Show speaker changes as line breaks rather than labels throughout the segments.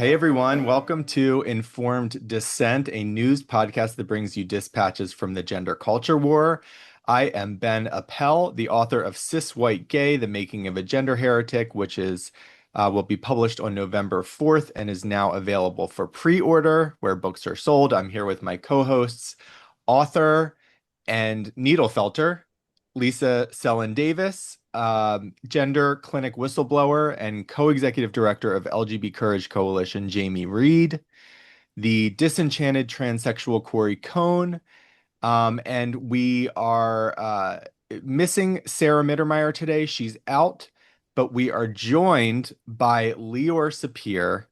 Hey everyone, welcome to Informed Dissent, a news podcast that brings you dispatches from the gender culture war. I am Ben Appel, the author of Cis White Gay: The Making of a Gender Heretic, which will be published on November 4th and is now available for pre-order where books are sold. I'm here with my co-hosts, author and needle felter, Lisa Sellen Davis, gender clinic whistleblower and co-executive director of LGBT Courage Coalition, Jamie Reed, the disenchanted transsexual Corey Cohn, and we are missing Sarah Mittermeier today. She's out, but we are joined by Leor Sapir,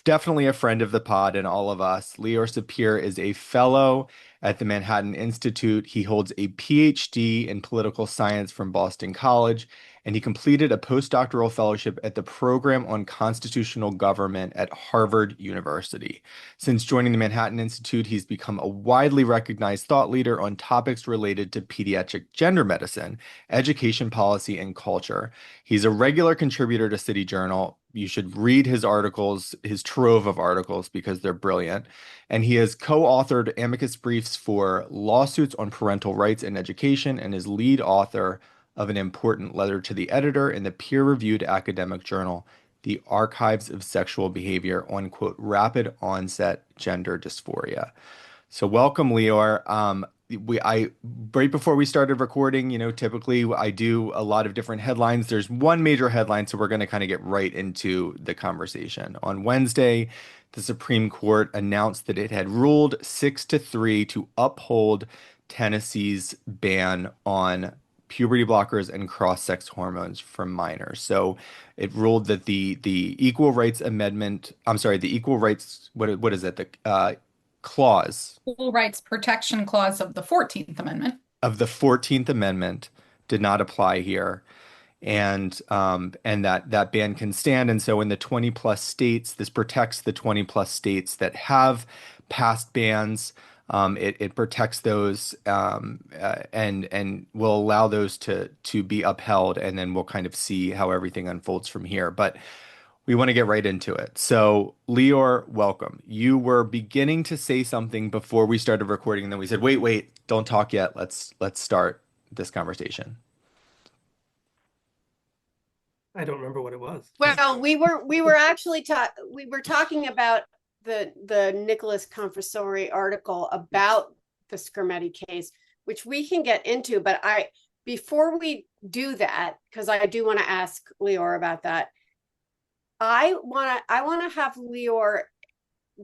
definitely a friend of the pod and all of us. Leor Sapir is a fellow at the Manhattan Institute. He holds a PhD in political science from Boston College, and he completed a postdoctoral fellowship at the Program on Constitutional Government at Harvard University. Since joining the Manhattan Institute, he's become a widely recognized thought leader on topics related to pediatric gender medicine, education policy, and culture. He's a regular contributor to City Journal. You should read his articles, his trove of articles, because they're brilliant. And he has co-authored amicus briefs for lawsuits on parental rights and education, and is lead author of an important letter to the editor in the peer-reviewed academic journal, The Archives of Sexual Behavior on, quote, rapid onset gender dysphoria. So welcome, Leor. Right before we started recording, typically I do a lot of different headlines. There's one major headline, so we're going to kind of get right into the conversation. On Wednesday, the Supreme Court announced that it had ruled 6-3 to uphold Tennessee's ban on puberty blockers and cross-sex hormones for minors. So it ruled that the Equal Rights Amendment, I'm sorry, the Equal Rights, what is it? The clause
Civil Rights Protection Clause of the 14th Amendment.
Of the 14th Amendment did not apply here. And that ban can stand. And so in the 20 plus states, this protects the 20 plus states that have passed bans. It protects those and will allow those to be upheld. And then we'll kind of see how everything unfolds from here. But we want to get right into it. So, Leor, welcome. You were beginning to say something before we started recording, and then we said, wait, don't talk yet. Let's start this conversation.
I don't remember what it was.
Well, we were talking about the Nicholas Confessori article about the Skrmetti case, which we can get into, but before we do that, because I do want to ask Leor about that, I want to have Leor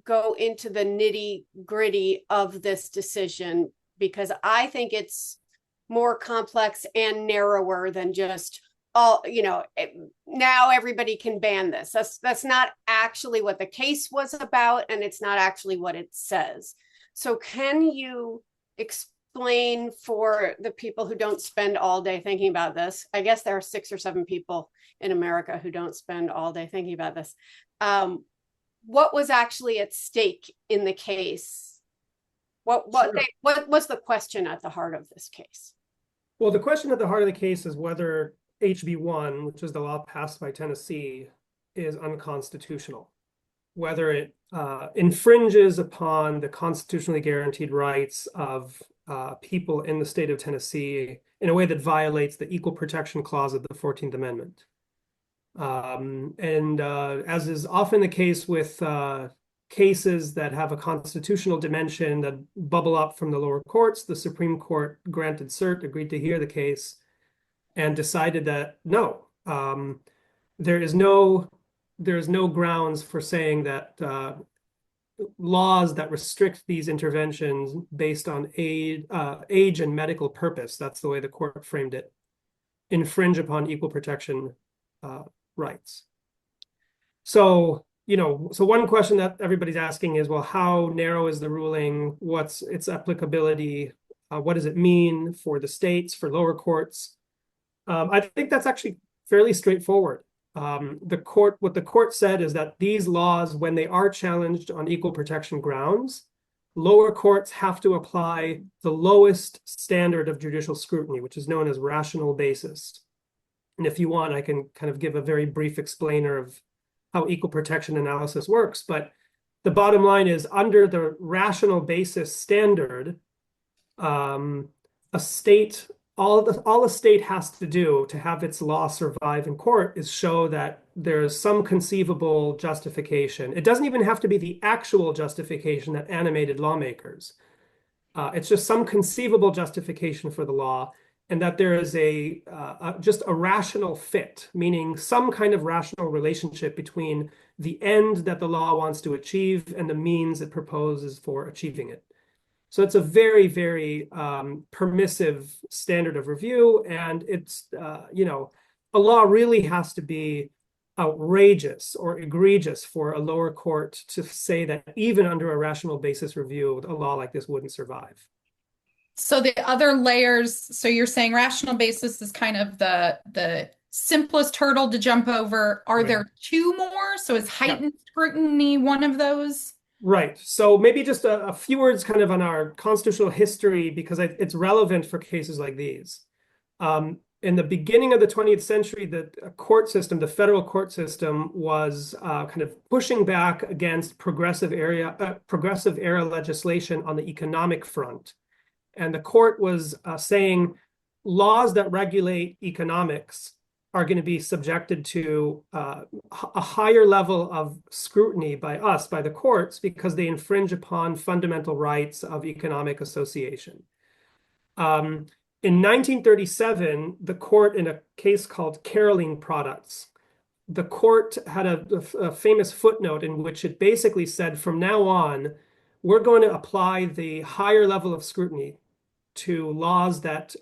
go into the nitty-gritty of this decision, because I think it's more complex and narrower than just now everybody can ban this. That's not actually what the case was about, and it's not actually what it says. So can you explain for the people who don't spend all day thinking about this? I guess there are 6 or 7 people in America who don't spend all day thinking about this. What was actually at stake in the case? What was the question at the heart of this case?
Well, the question at the heart of the case is whether HB1, which is the law passed by Tennessee, is unconstitutional, whether it infringes upon the constitutionally guaranteed rights of people in the state of Tennessee in a way that violates the Equal Protection Clause of the 14th Amendment. As is often the case with cases that have a constitutional dimension that bubble up from the lower courts, the Supreme Court granted cert, agreed to hear the case, and decided that no, there is no grounds for saying that laws that restrict these interventions based on age and medical purpose, that's the way the court framed it, infringe upon equal protection rights. So one question that everybody's asking is, well, how narrow is the ruling? What's its applicability? What does it mean for the states, for lower courts? I think that's actually fairly straightforward. What the court said is that these laws, when they are challenged on equal protection grounds, lower courts have to apply the lowest standard of judicial scrutiny, which is known as rational basis. And if you want, I can kind of give a very brief explainer of how equal protection analysis works. But the bottom line is, under the rational basis standard, a state, all a state has to do to have its law survive in court is show that there's some conceivable justification. It doesn't even have to be the actual justification that animated lawmakers. It's just some conceivable justification for the law, and that there is just a rational fit, meaning some kind of rational relationship between the end that the law wants to achieve and the means it proposes for achieving it. So it's a very, very permissive standard of review, and it's, a law really has to be outrageous or egregious for a lower court to say that even under a rational basis review, a law like this wouldn't survive.
So the other layers, so you're saying rational basis is kind of the simplest hurdle to jump over. Are there two more? So is heightened scrutiny one of those?
Right. So maybe just a few words kind of on our constitutional history, because it's relevant for cases like these. In the beginning of the 20th century, the court system, the federal court system, was kind of pushing back against progressive era legislation on the economic front. And the court was saying laws that regulate economics are going to be subjected to a higher level of scrutiny by us, by the courts, because they infringe upon fundamental rights of economic association. In 1937, the court, in a case called Caroline Products, the court had a famous footnote in which it basically said, from now on, we're going to apply the higher level of scrutiny to laws that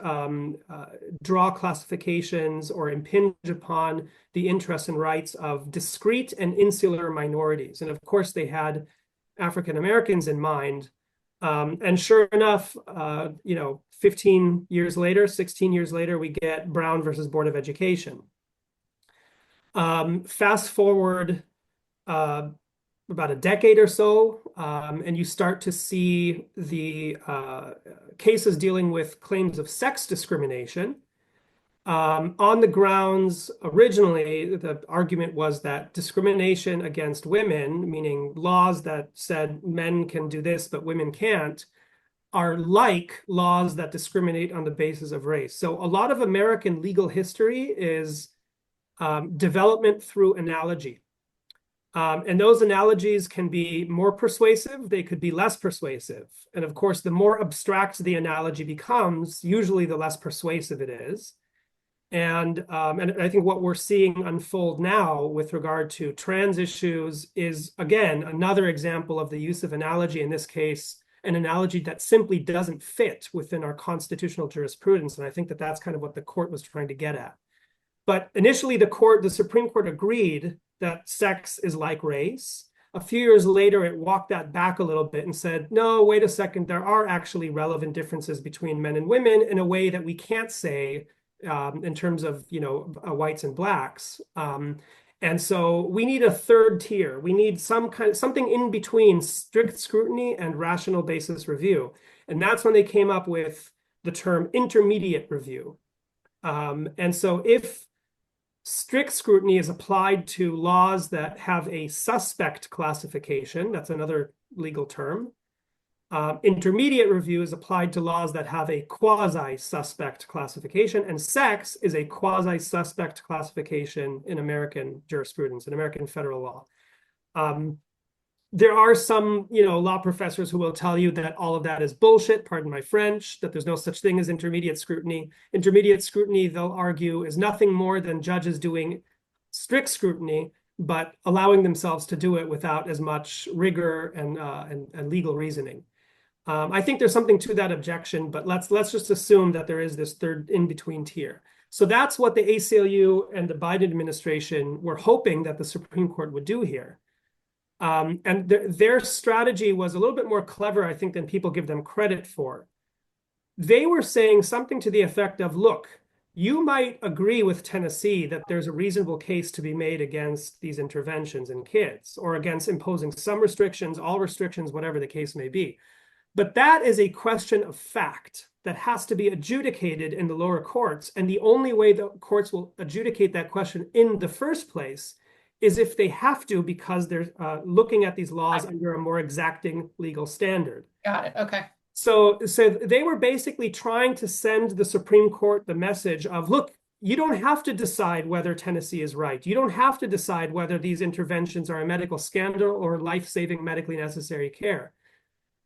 draw classifications or impinge upon the interests and rights of discrete and insular minorities. And of course, they had African Americans in mind. And sure enough, 15 years later, 16 years later, we get Brown versus Board of Education. Fast forward about a decade or so, and you start to see the cases dealing with claims of sex discrimination. On the grounds, originally, the argument was that discrimination against women, meaning laws that said men can do this, but women can't, are like laws that discriminate on the basis of race. So a lot of American legal history is development through analogy. And those analogies can be more persuasive, they could be less persuasive. And of course, the more abstract the analogy becomes, usually the less persuasive it is. And I think what we're seeing unfold now with regard to trans issues is, again, another example of the use of analogy, in this case, an analogy that simply doesn't fit within our constitutional jurisprudence. And I think that that's kind of what the court was trying to get at. But initially, the Supreme Court agreed that sex is like race. A few years later, it walked that back a little bit and said, no, wait a second, there are actually relevant differences between men and women in a way that we can't say in terms of, whites and blacks. And so we need a third tier. We need something in between strict scrutiny and rational basis review. And that's when they came up with the term intermediate review. And so if strict scrutiny is applied to laws that have a suspect classification, that's another legal term. Intermediate review is applied to laws that have a quasi-suspect classification, and sex is a quasi-suspect classification in American jurisprudence, in American federal law. There are some, law professors who will tell you that all of that is bullshit, pardon my French, that there's no such thing as intermediate scrutiny. Intermediate scrutiny, they'll argue, is nothing more than judges doing strict scrutiny, but allowing themselves to do it without as much rigor and legal reasoning. I think there's something to that objection, but let's just assume that there is this third in-between tier. So that's what the ACLU and the Biden administration were hoping that the Supreme Court would do here. And their strategy was a little bit more clever, I think, than people give them credit for. They were saying something to the effect of, look, you might agree with Tennessee that there's a reasonable case to be made against these interventions in kids, or against imposing some restrictions, all restrictions, whatever the case may be. But that is a question of fact that has to be adjudicated in the lower courts. And the only way the courts will adjudicate that question in the first place is if they have to, because they're looking at these laws under a more exacting legal standard.
Got it. Okay.
So they were basically trying to send the Supreme Court the message of, look, you don't have to decide whether Tennessee is right. You don't have to decide whether these interventions are a medical scandal or life-saving medically necessary care.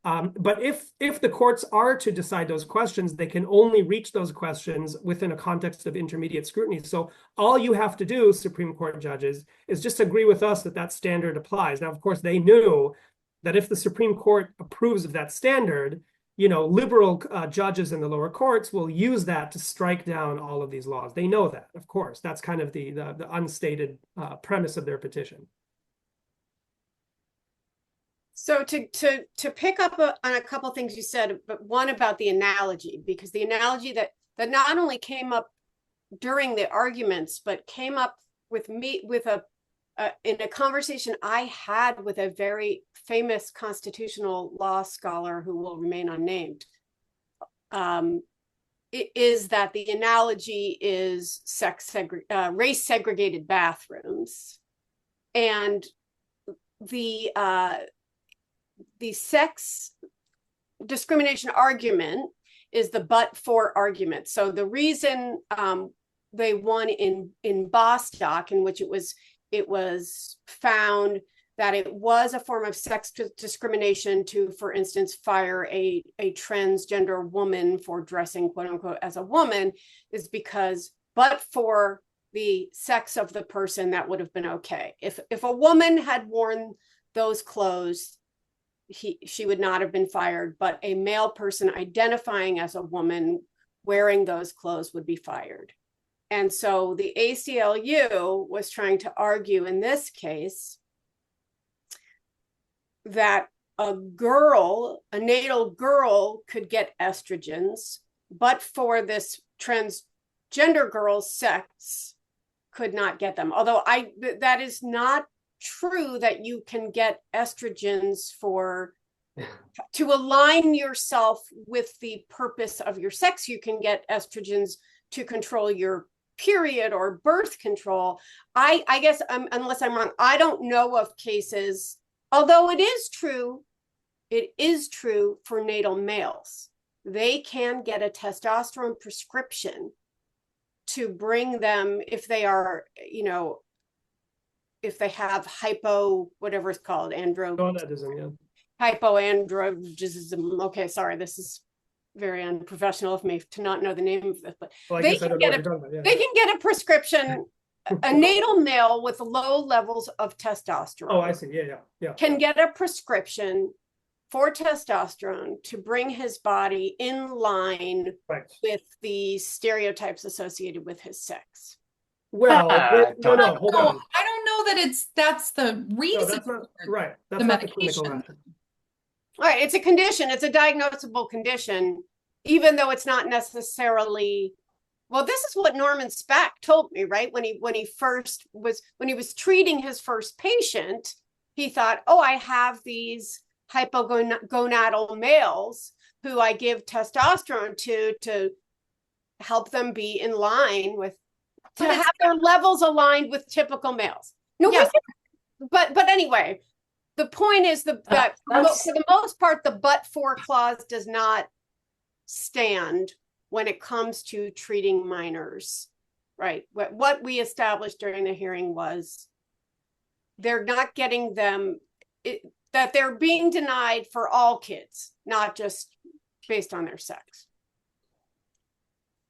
But if the courts are to decide those questions, they can only reach those questions within a context of intermediate scrutiny. So all you have to do, Supreme Court judges, is just agree with us that that standard applies. Now, of course, they knew that if the Supreme Court approves of that standard, liberal judges in the lower courts will use that to strike down all of these laws. They know that, of course. That's kind of the unstated premise of their petition.
So to pick up on a couple of things you said, but one about the analogy, because the analogy that not only came up during the arguments, but came up with me in a conversation I had with a very famous constitutional law scholar who will remain unnamed, is that the analogy is race segregated bathrooms, and the sex discrimination argument is the but-for argument. So the reason they won in Bostock, in which it was found that it was a form of sex discrimination to, for instance, fire a transgender woman for dressing, quote unquote, as a woman, is because but for the sex of the person, that would have been okay. If a woman had worn those clothes, she would not have been fired, but a male person identifying as a woman wearing those clothes would be fired. And so the ACLU was trying to argue in this case that a natal girl could get estrogens, but for this transgender girl's sex could not get them. Although that is not true, that you can get estrogens to align yourself with the purpose of your sex. You can get estrogens to control your period or birth control. I guess, unless I'm wrong, I don't know of cases, although it is true for natal males. They can get a testosterone prescription to bring them, if they are, if they have whatever it's called,
Gonadism,
hypoandrogenism. Okay, sorry, this is very unprofessional of me to not know the name of this, but they can get a prescription. A natal male with low levels of testosterone.
Oh, I see. Yeah.
Can get a prescription for testosterone to bring his body in line with the stereotypes associated with his sex.
Well, no, hold on.
I don't know that that's the reason.
No, that's not right. That's
the
not
medication.
the clinical method.
All right, it's a condition. It's a diagnosable condition, even though it's not necessarily. Well, this is what Norman Spack told me, right? When he was treating his first patient, he thought, oh, I have these hypogonadal males who I give testosterone to help them be in line with, to have their levels aligned with typical males. No, yeah. But anyway, the point is that for the most part, the but-for clause does not stand when it comes to treating minors, right? What we established during the hearing was they're not getting them, that they're being denied for all kids, not just based on their sex.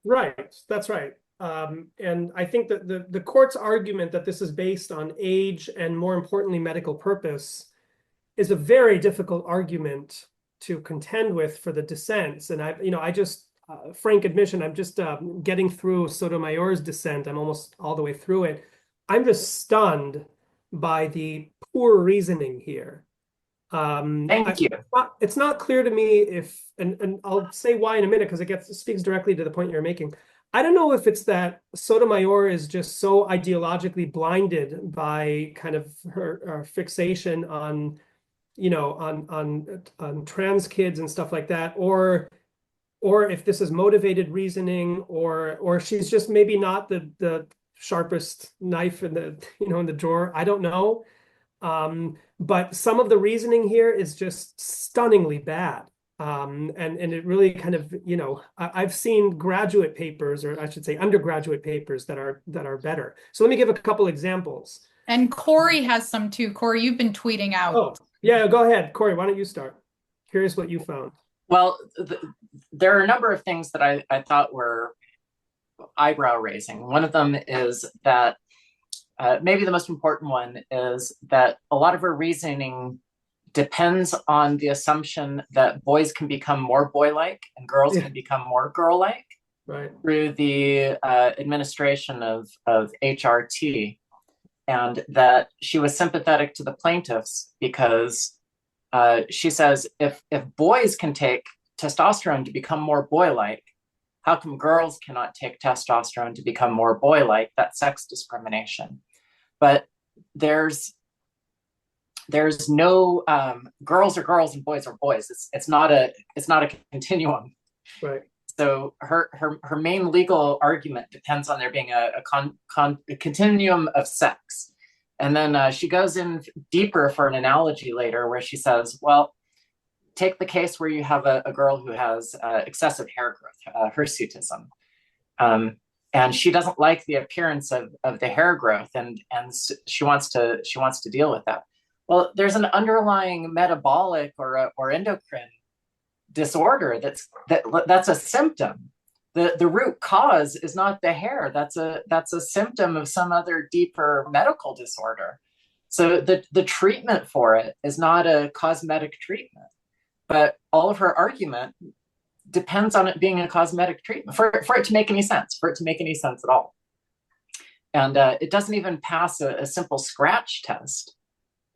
Right, that's right. And I think that the court's argument that this is based on age and, more importantly, medical purpose is a very difficult argument to contend with for the dissents. And I just, frank admission, I'm just getting through Sotomayor's dissent. I'm almost all the way through it. I'm just stunned by the poor reasoning here.
Thank you.
It's not clear to me if, and I'll say why in a minute, because it speaks directly to the point you're making. I don't know if it's that Sotomayor is just so ideologically blinded by kind of her fixation on, on trans kids and stuff like that, or if this is motivated reasoning, or she's just maybe not the sharpest knife in the, in the drawer. I don't know. But some of the reasoning here is just stunningly bad. And it really kind of, I've seen graduate papers, or I should say undergraduate papers that are better. So let me give a couple examples.
And Corey has some too. Corey, you've been tweeting out.
Oh, yeah, go ahead. Corey, why don't you start? Curious what you found.
Well, there are a number of things that I thought were eyebrow raising. One of them is that maybe the most important one is that a lot of her reasoning depends on the assumption that boys can become more boy-like and girls can become more girl-like through the administration of HRT, and that she was sympathetic to the plaintiffs because she says if boys can take testosterone to become more boy-like, how come girls cannot take testosterone to become more boy-like? That's sex discrimination. But there's no girls are girls and boys are boys. It's not a continuum.
Right.
So her main legal argument depends on there being a continuum of sex. And then she goes in deeper for an analogy later where she says, well, take the case where you have a girl who has excessive hair growth, hirsutism. And she doesn't like the appearance of the hair growth, and she wants to deal with that. Well, there's an underlying metabolic or endocrine disorder that's a symptom. The root cause is not the hair. That's a symptom of some other deeper medical disorder. So the treatment for it is not a cosmetic treatment, but all of her argument depends on it being a cosmetic treatment for it to make any sense, at all. And it doesn't even pass a simple scratch test.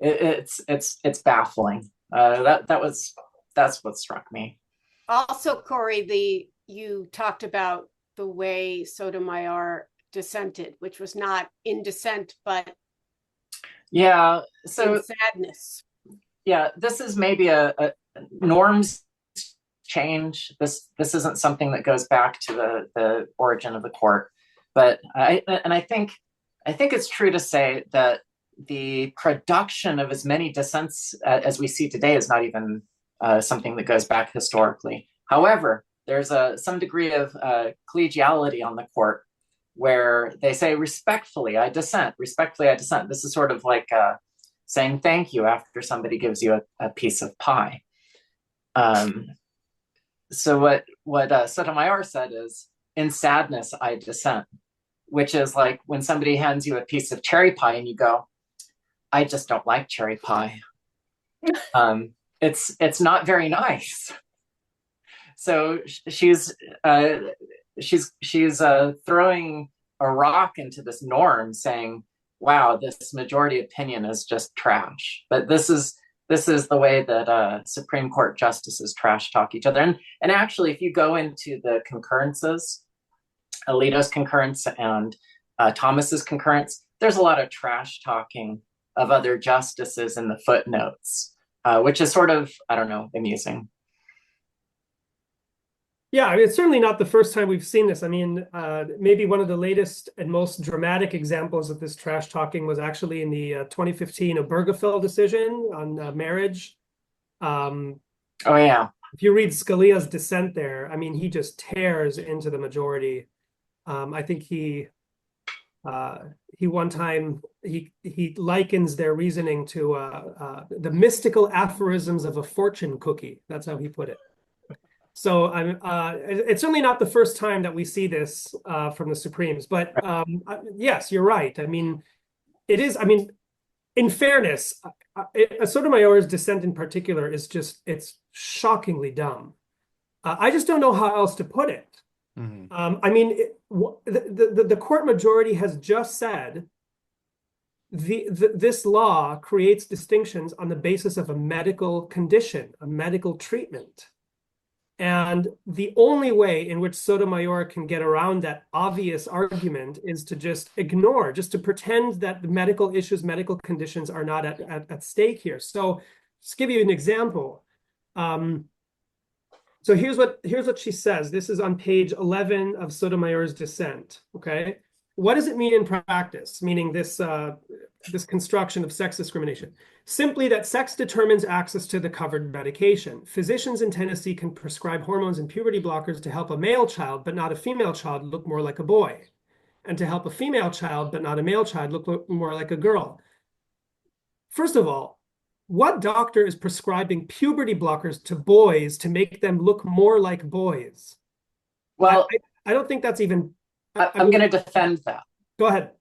It's baffling. That's what struck me.
Also, Corey, you talked about the way Sotomayor dissented, which was not in dissent, but
so
in sadness.
Yeah, this is maybe a norms change. This isn't something that goes back to the origin of the court, but I think it's true to say that the production of as many dissents as we see today is not even something that goes back historically. However, there's some degree of collegiality on the court where they say, respectfully, I dissent. Respectfully, I dissent. This is sort of like saying thank you after somebody gives you a piece of pie. So what Sotomayor said is, in sadness, I dissent, which is like when somebody hands you a piece of cherry pie and you go, I just don't like cherry pie. It's not very nice. So she's throwing a rock into this norm, saying, wow, this majority opinion is just trash. But this is the way that Supreme Court justices trash talk each other. And actually, if you go into the concurrences, Alito's concurrence and Thomas's concurrence, there's a lot of trash talking of other justices in the footnotes, which is sort of, I don't know, amusing.
Yeah, I mean, it's certainly not the first time we've seen this. I mean, maybe one of the latest and most dramatic examples of this trash talking was actually in the 2015 Obergefell decision on marriage.
Oh, yeah.
If you read Scalia's dissent there, I mean, he just tears into the majority. I think he one time, he likens their reasoning to the mystical aphorisms of a fortune cookie. That's how he put it. So it's certainly not the first time that we see this from the Supremes, but yes, you're right. I mean, it is. I mean, in fairness, Sotomayor's dissent in particular is it's shockingly dumb. I just don't know how else to put it. Mm-hmm. I mean, the court majority has just said this law creates distinctions on the basis of a medical condition, a medical treatment. And the only way in which Sotomayor can get around that obvious argument is to just ignore, just to pretend that the medical issues, medical conditions are not at stake here. So just give you an example. So here's what she says. This is on page 11 of Sotomayor's dissent, okay? what does it mean in practice? Meaning this this construction of sex discrimination. Simply that sex determines access to the covered medication. Physicians in Tennessee can prescribe hormones and puberty blockers to help a male child, but not a female child, look more like a boy. And to help a female child, but not a male child, look more like a girl. First of all, what doctor is prescribing puberty blockers to boys to make them look more like boys?
Well,
I don't think that's even...
I'm going to defend that.
Go ahead.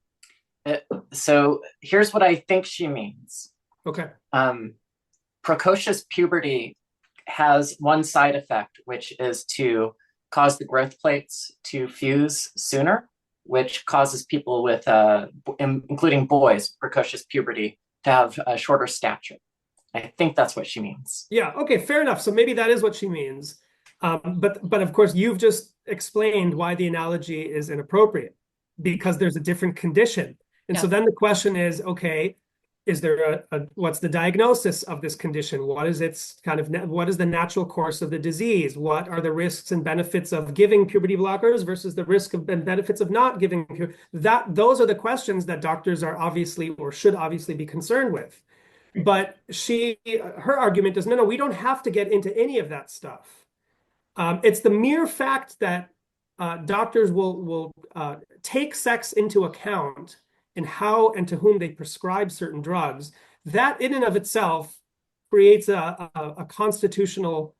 So here's what I think she means.
Okay.
Precocious puberty has one side effect, which is to cause the growth plates to fuse sooner, which causes people with, including boys, precocious puberty, to have a shorter stature. I think that's what she means.
Yeah, okay, fair enough. So maybe that is what she means. But of course, you've just explained why the analogy is inappropriate, because there's a different condition. And so then the question is, okay, is there what's the diagnosis of this condition? What is its kind of, what is the natural course of the disease? What are the risks and benefits of giving puberty blockers versus the risk of and benefits of not giving those are the questions that doctors are obviously or should obviously be concerned with. But her argument is, no, we don't have to get into any of that stuff. It's the mere fact that doctors will take sex into account in how and to whom they prescribe certain drugs. That in and of itself creates a constitutional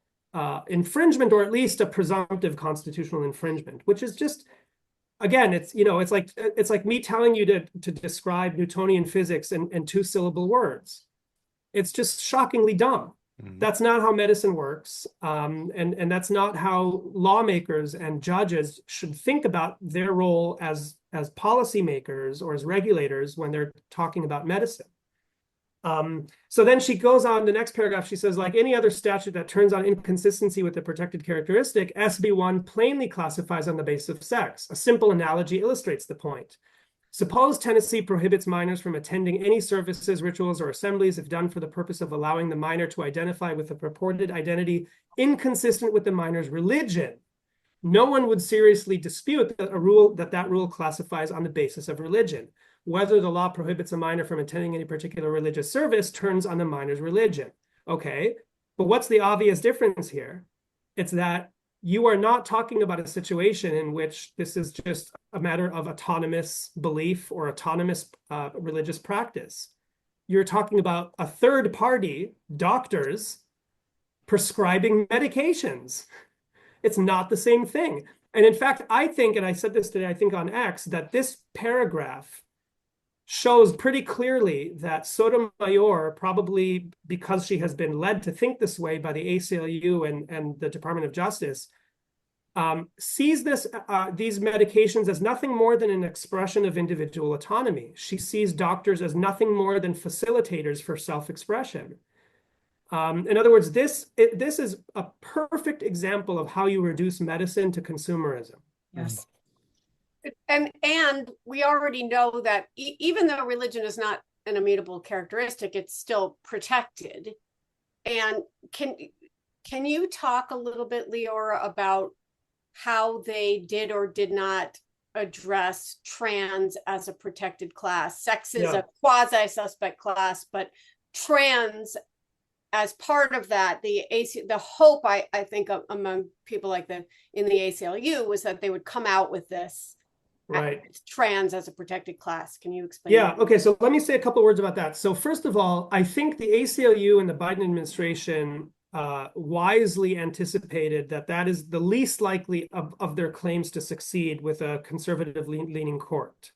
infringement, or at least a presumptive constitutional infringement, which is just, again, it's like me telling you to describe Newtonian physics in two-syllable words. It's just shockingly dumb. That's not how medicine works. And that's not how lawmakers and judges should think about their role as policymakers or as regulators when they're talking about medicine. So then she goes on, the next paragraph, she says, like any other statute that turns on inconsistency with the protected characteristic, SB1 plainly classifies on the basis of sex. A simple analogy illustrates the point. Suppose Tennessee prohibits minors from attending any services, rituals, or assemblies if done for the purpose of allowing the minor to identify with a purported identity inconsistent with the minor's religion. No one would seriously dispute that that rule classifies on the basis of religion. Whether the law prohibits a minor from attending any particular religious service turns on the minor's religion. Okay, but what's the obvious difference here? It's that you are not talking about a situation in which this is just a matter of autonomous belief or autonomous religious practice. You're talking about a third party, doctors, prescribing medications. It's not the same thing. And in fact, I think, and I said this today, I think on X, that this paragraph shows pretty clearly that Sotomayor, probably because she has been led to think this way by the ACLU and the Department of Justice, sees these medications as nothing more than an expression of individual autonomy. She sees doctors as nothing more than facilitators for self-expression. In other words, this is a perfect example of how you reduce medicine to consumerism.
Yes.
And we already know that even though religion is not an immutable characteristic, it's still protected. And can you talk a little bit, Leora, about how they did or did not address trans as a protected class? Sex is a quasi-suspect class, but trans as part of that, the hope I think among people like in the ACLU was that they would come out with this. Right. Trans as a protected class. Can you explain?
Yeah. Okay. So let me say a couple of words about that. So first of all, I think the ACLU and the Biden administration wisely anticipated that is the least likely of their claims to succeed with a conservative leaning court.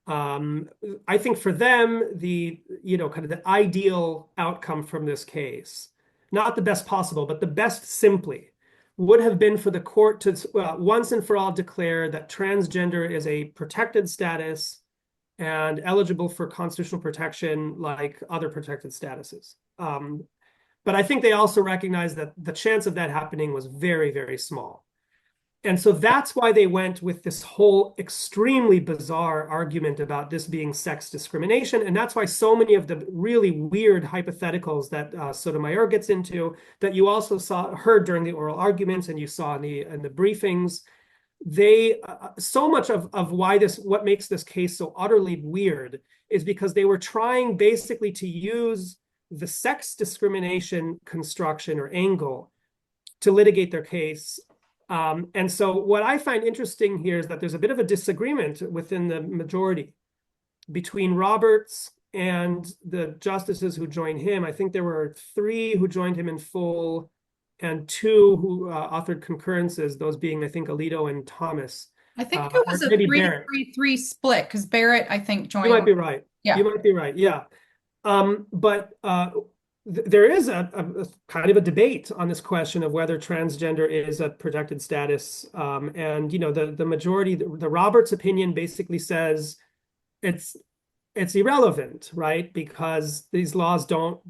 I think for them, kind of the ideal outcome from this case, not the best possible, but the best simply, would have been for the court to once and for all declare that transgender is a protected status and eligible for constitutional protection like other protected statuses. But I think they also recognize that the chance of that happening was very, very small. And so that's why they went with this whole extremely bizarre argument about this being sex discrimination. And that's why so many of the really weird hypotheticals that Sotomayor gets into, that you also heard during the oral arguments and you saw in the briefings, they so much of what makes this case so utterly weird is because they were trying basically to use the sex discrimination construction or angle to litigate their case. And so what I find interesting here is that there's a bit of a disagreement within the majority between Roberts and the justices who joined him. I think there were 3 who joined him in full and 2 who authored concurrences, those being, I think, Alito and Thomas.
I think it was a
maybe
3-3-3 split because Barrett, I think, joined.
You might be right.
Yeah.
You might be right. Yeah. But there is a kind of a debate on this question of whether transgender is a protected status. And, you know, the majority, the Roberts opinion basically says it's irrelevant, right? Because these laws don't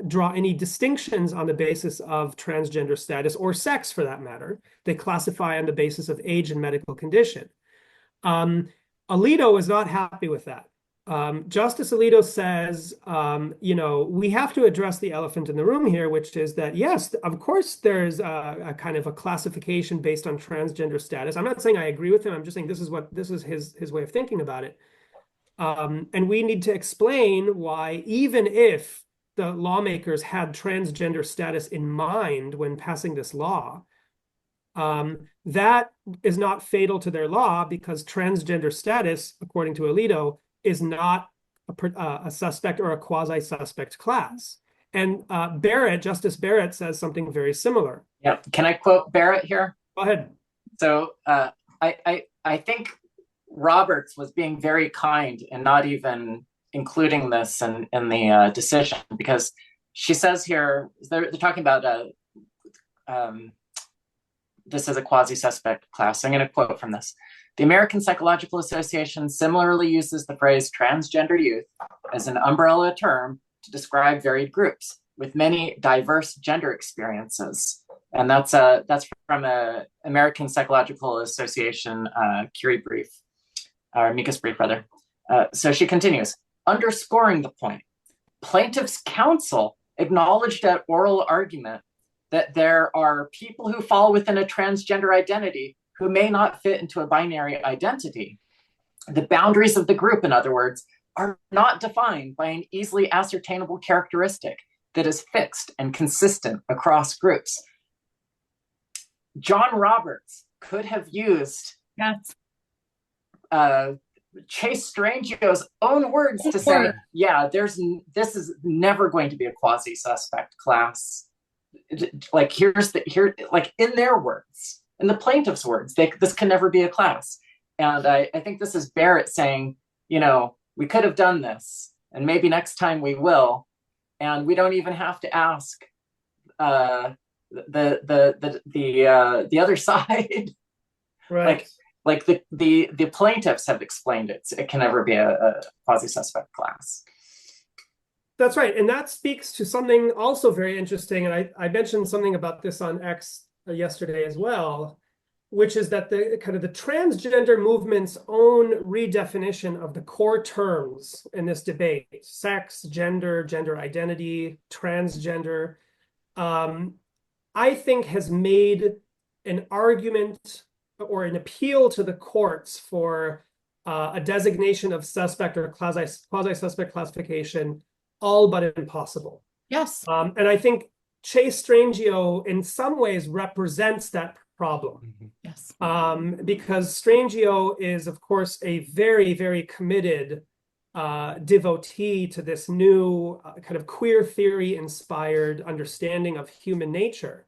draw any distinctions on the basis of transgender status or sex, for that matter. They classify on the basis of age and medical condition. Alito is not happy with that. Justice Alito says, you know, we have to address the elephant in the room here, which is that, yes, of course, there's a kind of a classification based on transgender status. I'm not saying I agree with him. I'm just saying this is his way of thinking about it. And we need to explain why, even if the lawmakers had transgender status in mind when passing this law, that is not fatal to their law because transgender status, according to Alito, is not a suspect or a quasi-suspect class. And Justice Barrett says something very similar.
Yeah, can I quote Barrett here?
Go ahead.
So I think Roberts was being very kind and not even including this in the decision, because she says here, they're talking about this as a quasi-suspect class. I'm going to quote from this. The American Psychological Association similarly uses the phrase transgender youth as an umbrella term to describe varied groups with many diverse gender experiences. And that's from a American Psychological Association Curie brief, or amicus brief rather. So she continues, underscoring the point, plaintiff's counsel acknowledged at oral argument that there are people who fall within a transgender identity who may not fit into a binary identity. The boundaries of the group, in other words, are not defined by an easily ascertainable characteristic that is fixed and consistent across groups. John Roberts could have used Chase Strangio's own words to say, yeah, this is never going to be a quasi-suspect class. Like like in their words, in the plaintiff's words, this can never be a class. And I think this is Barrett saying, you know, we could have done this, and maybe next time we will, and we don't even have to ask the other side.
Right.
Like the plaintiffs have explained it. It can never be a quasi-suspect class.
That's right. And that speaks to something also very interesting. And I mentioned something about this on X yesterday as well, which is that the kind of the transgender movement's own redefinition of the core terms in this debate, sex, gender, gender identity, transgender, I think has made an argument or an appeal to the courts for a designation of suspect or quasi-suspect classification all but impossible.
Yes.
And I think Chase Strangio in some ways represents that problem.
Mm-hmm.
Yes.
Because Strangio is, of course, a very, very committed devotee to this new kind of queer theory inspired understanding of human nature.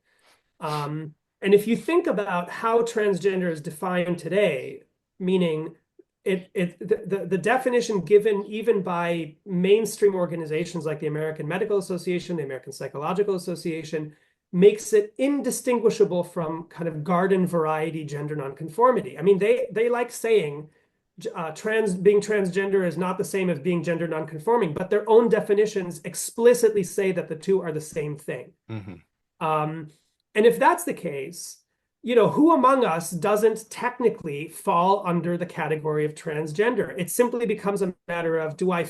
And if you think about how transgender is defined today, meaning the definition given even by mainstream organizations like the American Medical Association, the American Psychological Association, makes it indistinguishable from kind of garden variety gender nonconformity. I mean, they like saying being transgender is not the same as being gender nonconforming, but their own definitions explicitly say that the two are the same thing. Mm-hmm. And if that's the case, you know, who among us doesn't technically fall under the category of transgender? It simply becomes a matter of, do I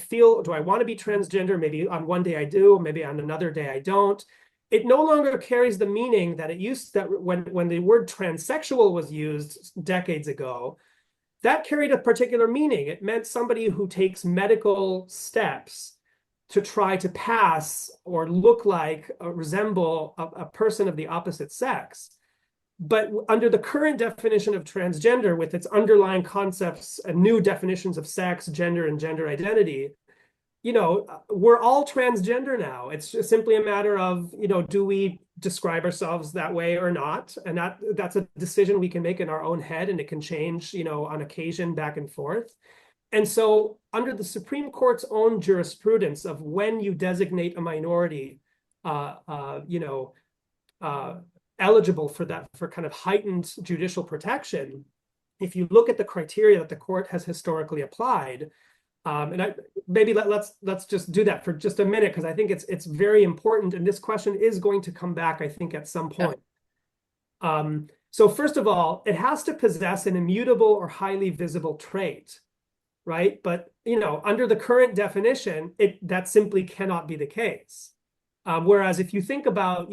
want to be transgender? Maybe on one day I do, maybe on another day I don't. it no longer carries the meaning that it used, that when the word transsexual was used decades ago, that carried a particular meaning. It meant somebody who takes medical steps to try to pass or look like, resemble a person of the opposite sex. But under the current definition of transgender, with its underlying concepts and new definitions of sex, gender, and gender identity, we're all transgender now. It's just simply a matter of, do we describe ourselves that way or not? And that's a decision we can make in our own head, and it can change, on occasion, back and forth. And so under the Supreme Court's own jurisprudence of when you designate a minority, eligible for kind of heightened judicial protection, if you look at the criteria that the court has historically applied, and let's just do that for just a minute, because I think it's very important, and this question is going to come back, I think, at some point. So first of all, it has to possess an immutable or highly visible trait, right? But under the current definition, that simply cannot be the case. Whereas if you think about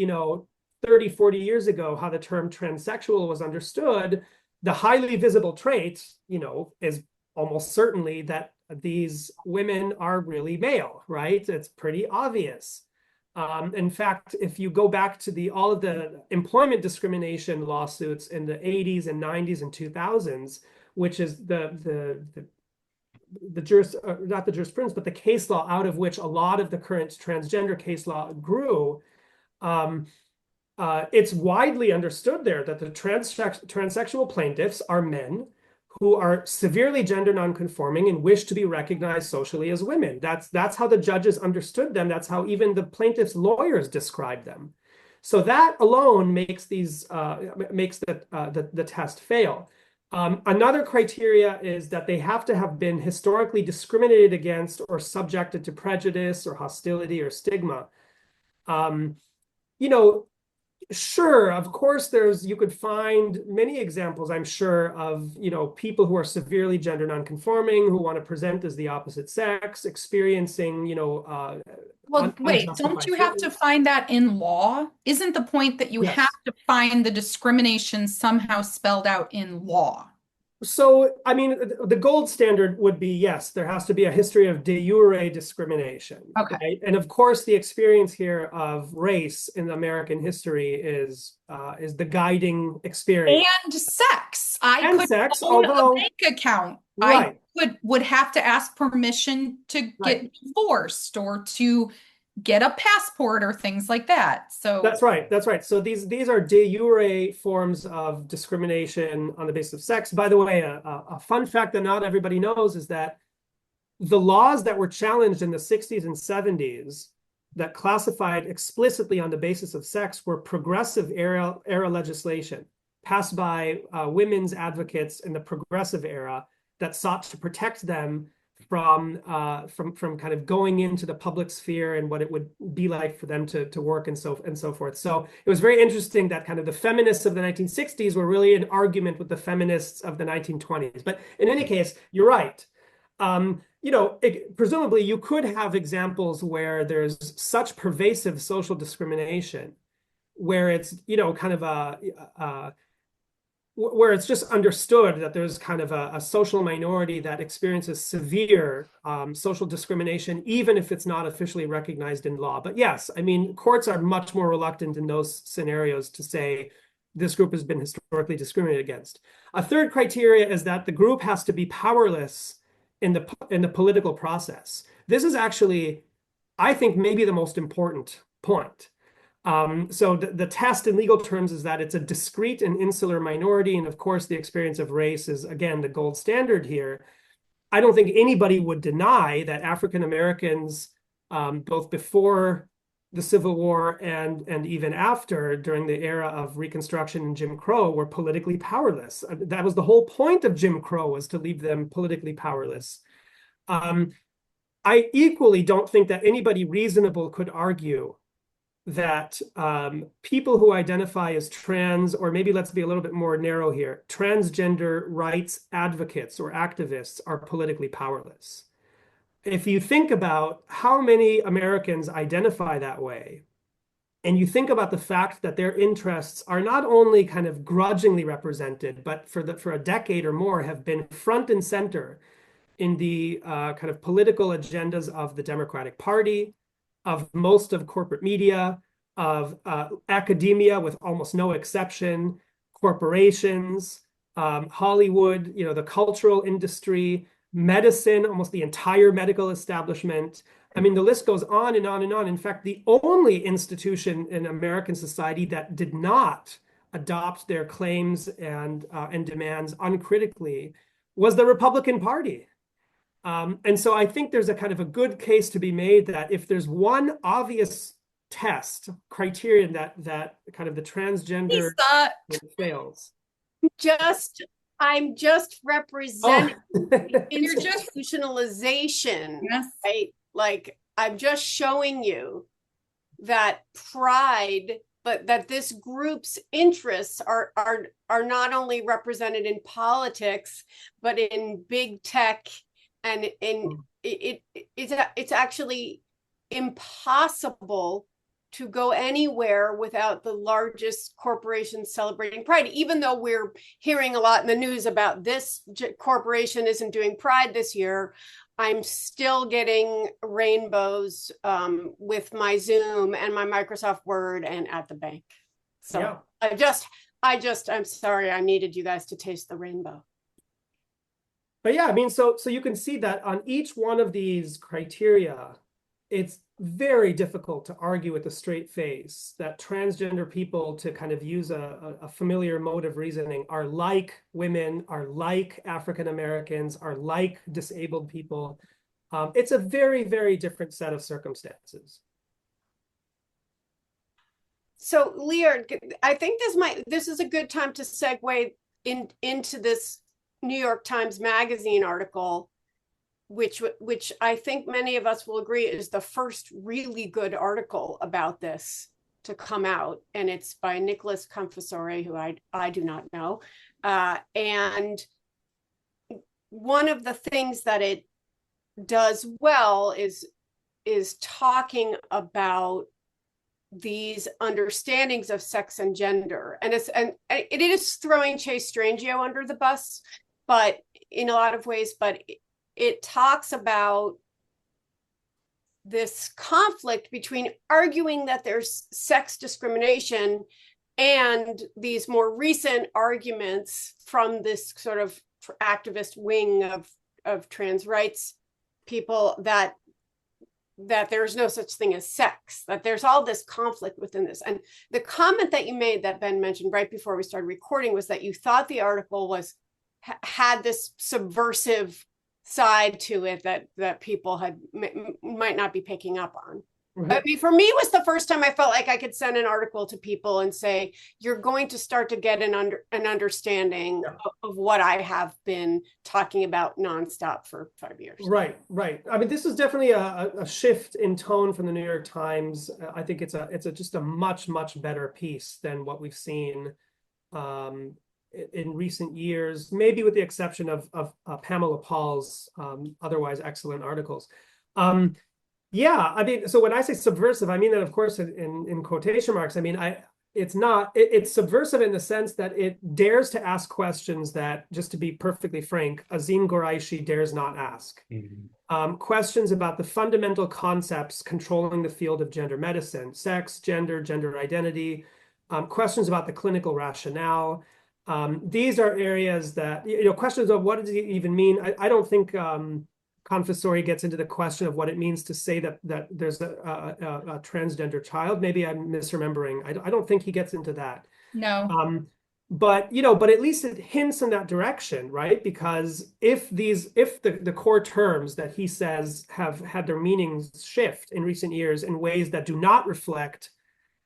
30, 40 years ago, how the term transsexual was understood, the highly visible trait, is almost certainly that these women are really male, right? It's pretty obvious. In fact, if you go back to all of the employment discrimination lawsuits in the 80s and 90s and 2000s, which is not the jurisprudence, but the case law out of which a lot of the current transgender case law grew, it's widely understood there that the transsexual plaintiffs are men who are severely gender nonconforming and wish to be recognized socially as women. That's how the judges understood them. That's how even the plaintiffs' lawyers described them. So that alone makes the test fail. Another criteria is that they have to have been historically discriminated against or subjected to prejudice or hostility or stigma. Sure, of course, you could find many examples, I'm sure, of, people who are severely gender nonconforming, who want to present as the opposite sex, experiencing,
well, wait, don't you have to find that in law? Isn't the point that you have to find the discrimination somehow spelled out in law?
So, I mean, the gold standard would be, yes, there has to be a history of de jure discrimination.
Okay.
Right? And of course, the experience here of race in American history is the guiding experience.
And sex. I
and
could
sex,
own
although,
a bank account.
right.
I would have to ask permission to get divorced or to get a passport or things like that. So
that's right. So these are de jure forms of discrimination on the basis of sex. By the way, a fun fact that not everybody knows is that the laws that were challenged in the 60s and 70s that classified explicitly on the basis of sex were progressive era legislation passed by women's advocates in the progressive era that sought to protect them from kind of going into the public sphere and what it would be like for them to work and so forth. So it was very interesting that kind of the feminists of the 1960s were really in argument with the feminists of the 1920s. But in any case, you're right. Presumably you could have examples where there's such pervasive social discrimination, where it's kind of where it's just understood that there's kind of a social minority that experiences severe social discrimination, even if it's not officially recognized in law. But yes, I mean, courts are much more reluctant in those scenarios to say this group has been historically discriminated against. A third criteria is that the group has to be powerless in the political process. This is actually, I think, maybe the most important point. So the test in legal terms is that it's a discrete and insular minority. And of course, the experience of race is, again, the gold standard here. I don't think anybody would deny that African Americans, both before the Civil War and even after, during the era of Reconstruction and Jim Crow, were politically powerless. That was the whole point of Jim Crow, was to leave them politically powerless. I equally don't think that anybody reasonable could argue that people who identify as trans, or maybe let's be a little bit more narrow here, transgender rights advocates or activists, are politically powerless. If you think about how many Americans identify that way, And you think about the fact that their interests are not only kind of grudgingly represented, but for a decade or more have been front and center in the kind of political agendas of the Democratic Party, of most of corporate media, of academia with almost no exception, corporations, Hollywood, the cultural industry, medicine, almost the entire medical establishment. I mean, the list goes on and on and on. In fact, the only institution in American society that did not adopt their claims and demands uncritically was the Republican Party. And so I think there's a kind of a good case to be made that if there's one obvious test criterion that kind of the transgender fails.
I'm just representing
You're just
institutionalization.
yes.
Right? Like I'm just showing you that pride, but that this group's interests are not only represented in politics, but in big tech, and it's actually impossible to go anywhere without the largest corporations celebrating pride, even though we're hearing a lot in the news about this corporation isn't doing pride this year. I'm still getting rainbows with my Zoom and my Microsoft Word and at the bank. So yeah. I'm sorry, I needed you guys to taste the rainbow.
But yeah, I mean, so you can see that on each one of these criteria, it's very difficult to argue with a straight face that transgender people, to kind of use a familiar mode of reasoning, are like women, are like African Americans, are like disabled people. It's a very, very different set of circumstances.
So, Leor, I think this is a good time to segue into this New York Times Magazine article, which I think many of us will agree is the first really good article about this to come out. And it's by Nicholas Confessore, who I do not know. And one of the things that it does well is talking about these understandings of sex and gender. And it is throwing Chase Strangio under the bus, but in a lot of ways, but it talks about this conflict between arguing that there's sex discrimination and these more recent arguments from this sort of activist wing of trans rights people that there's no such thing as sex, that there's all this conflict within this. And the comment that you made that Ben mentioned right before we started recording was that you thought the article had this subversive side to it that people might not be picking up on. I mean, for me, it was the first time I felt like I could send an article to people and say, you're going to start to get an understanding of what I have been talking about nonstop for 5 years.
Right. I mean, this is definitely a shift in tone from the New York Times. I think it's just a much, much better piece than what we've seen in recent years, maybe with the exception of Pamela Paul's otherwise excellent articles. Yeah, I mean, so when I say subversive, I mean that, of course, in quotation marks. I mean, it's subversive in the sense that it dares to ask questions that, just to be perfectly frank, Azim Goraishi dares not ask. Mm-hmm. Questions about the fundamental concepts controlling the field of gender medicine, sex, gender identity, questions about the clinical rationale. These are areas that, questions of what does it even mean? I don't think Confessore gets into the question of what it means to say that there's a transgender child. Maybe I'm misremembering. I don't think he gets into that.
No.
But at least it hints in that direction, right? Because if the core terms that he says have had their meanings shift in recent years in ways that do not reflect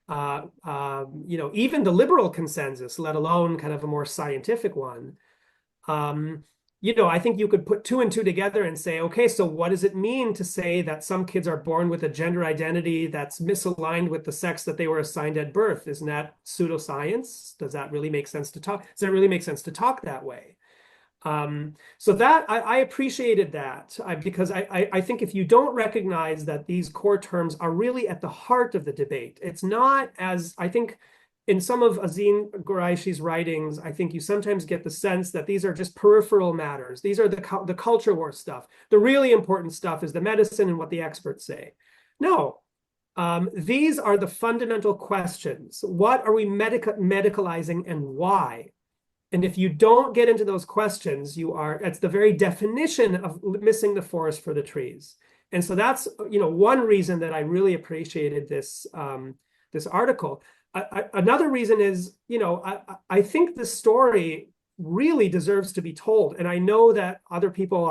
even the liberal consensus, let alone kind of a more scientific one, I think you could put 2 and 2 together and say, okay, so what does it mean to say that some kids are born with a gender identity that's misaligned with the sex that they were assigned at birth? Isn't that pseudoscience? Does that really make sense to talk? Does that really make sense to talk that way? So that I appreciated that because I think if you don't recognize that these core terms are really at the heart of the debate, it's not as I think in some of Azim Quraishi's writings, I think you sometimes get the sense that these are just peripheral matters. These are the culture war stuff. The really important stuff is the medicine and what the experts say. No, these are the fundamental questions. What are we medicalizing and why? And if you don't get into those questions, it's the very definition of missing the forest for the trees. And so that's, one reason that I really appreciated this article. Another reason is, I think the story really deserves to be told. And I know that other people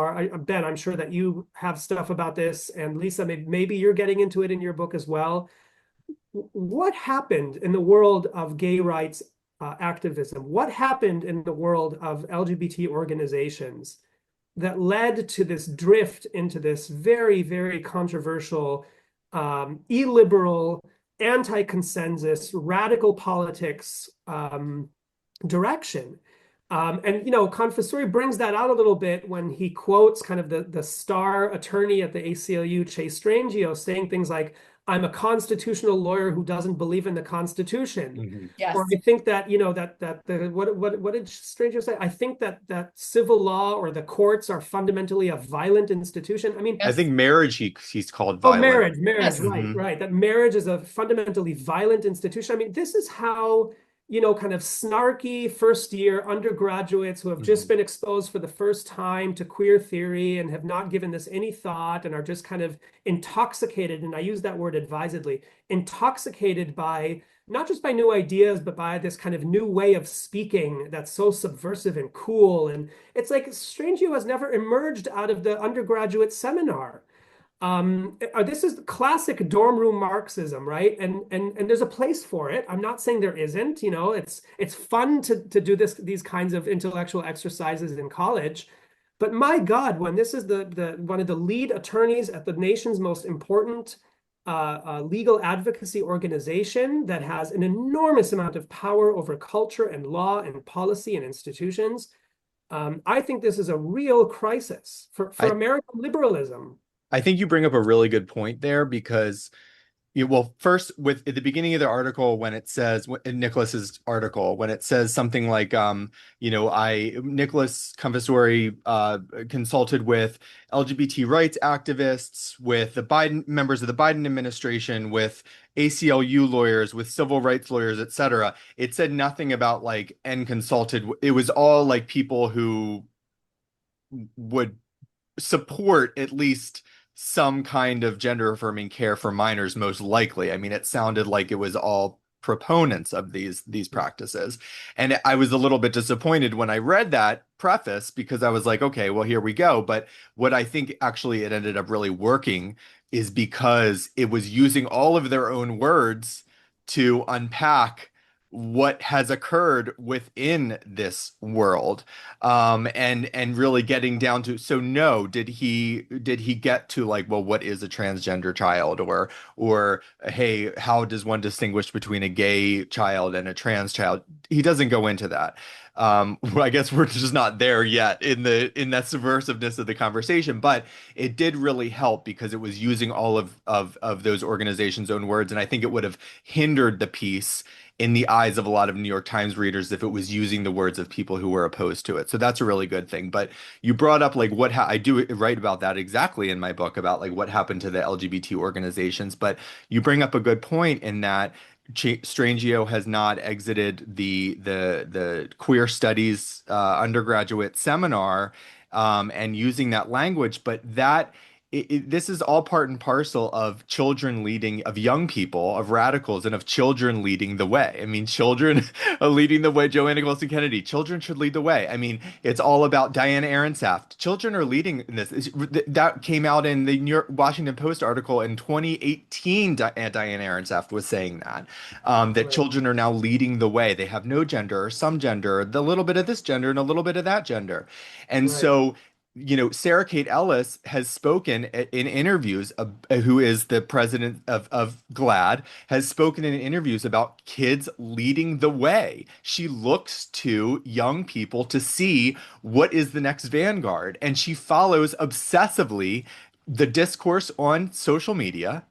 Ben, I'm sure that you have stuff about this, and Lisa, maybe you're getting into it in your book as well. What happened in the world of gay rights activism? What happened in the world of LGBT organizations that led to this drift into this very, very controversial, illiberal, anti-consensus, radical politics direction? And Confessori brings that out a little bit when he quotes kind of the star attorney at the ACLU, Chase Strangio, saying things like, "I'm a constitutional lawyer who doesn't believe in the Constitution."
Mm-hmm.
Yes.
Or I think that what did Strangio say? I think that civil law or the courts are fundamentally a violent institution. I mean,
I think marriage he's called
oh,
violent.
marriage,
Yes.
right,
Mhm.
right. That marriage is a fundamentally violent institution. I mean, this is how, kind of snarky first year undergraduates who have just been exposed for the first time to queer theory and have not given this any thought and are just kind of intoxicated, and I use that word advisedly, intoxicated by not just by new ideas, but by this kind of new way of speaking that's so subversive and cool. And it's like Strangio has never emerged out of the undergraduate seminar. This is classic dorm room Marxism, right? And there's a place for it. I'm not saying there isn't. It's fun to do these kinds of intellectual exercises in college, but my God, when this is the one of the lead attorneys at the nation's most important legal advocacy organization that has an enormous amount of power over culture and law and policy and institutions, I think this is a real crisis for
I
American liberalism.
I think you bring up a really good point there because well, first, with at the beginning of the article, when it says in Nicholas's article, when it says something like, Nicholas Confessori consulted with LGBT rights activists, with the Biden members of the Biden administration, with ACLU lawyers, with civil rights lawyers, etc. It said nothing about and consulted. It was all like people who would support at least some kind of gender affirming care for minors, most likely. I mean, it sounded like it was all proponents of these practices. And I was a little bit disappointed when I read that preface because I was like, okay, well, here we go. But what I think actually it ended up really working is because it was using all of their own words to unpack what has occurred within this world, and really getting down to, so no, did he get to well, what is a transgender child, or hey, how does one distinguish between a gay child and a trans child? He doesn't go into that. I guess we're just not there yet in that subversiveness of the conversation, but it did really help because it was using all of those organizations' own words, and I think it would have hindered the piece in the eyes of a lot of New York Times readers if it was using the words of people who were opposed to it. So that's a really good thing. But you brought up I do write about that exactly in my book about what happened to the LGBT organizations. But you bring up a good point in that Strangio has not exited the queer studies undergraduate seminar, and using that language, but this is all part and parcel of young people, of radicals, and of children leading the way. I mean, children are leading the way. Joanna Wilson Kennedy, children should lead the way. I mean, it's all about Diana Aronsaft. Children are leading in this. That came out in the New York Washington Post article in 2018. Diana Aronsaft was saying that
Right.
children are now leading the way. They have no gender or some gender, the little bit of this gender and a little bit of that gender. And
Right.
so Sarah Kate Ellis has spoken in interviews, who is the president of GLAAD, has spoken in interviews about kids leading the way. She looks to young people to see what is the next vanguard, and she follows obsessively the discourse on social media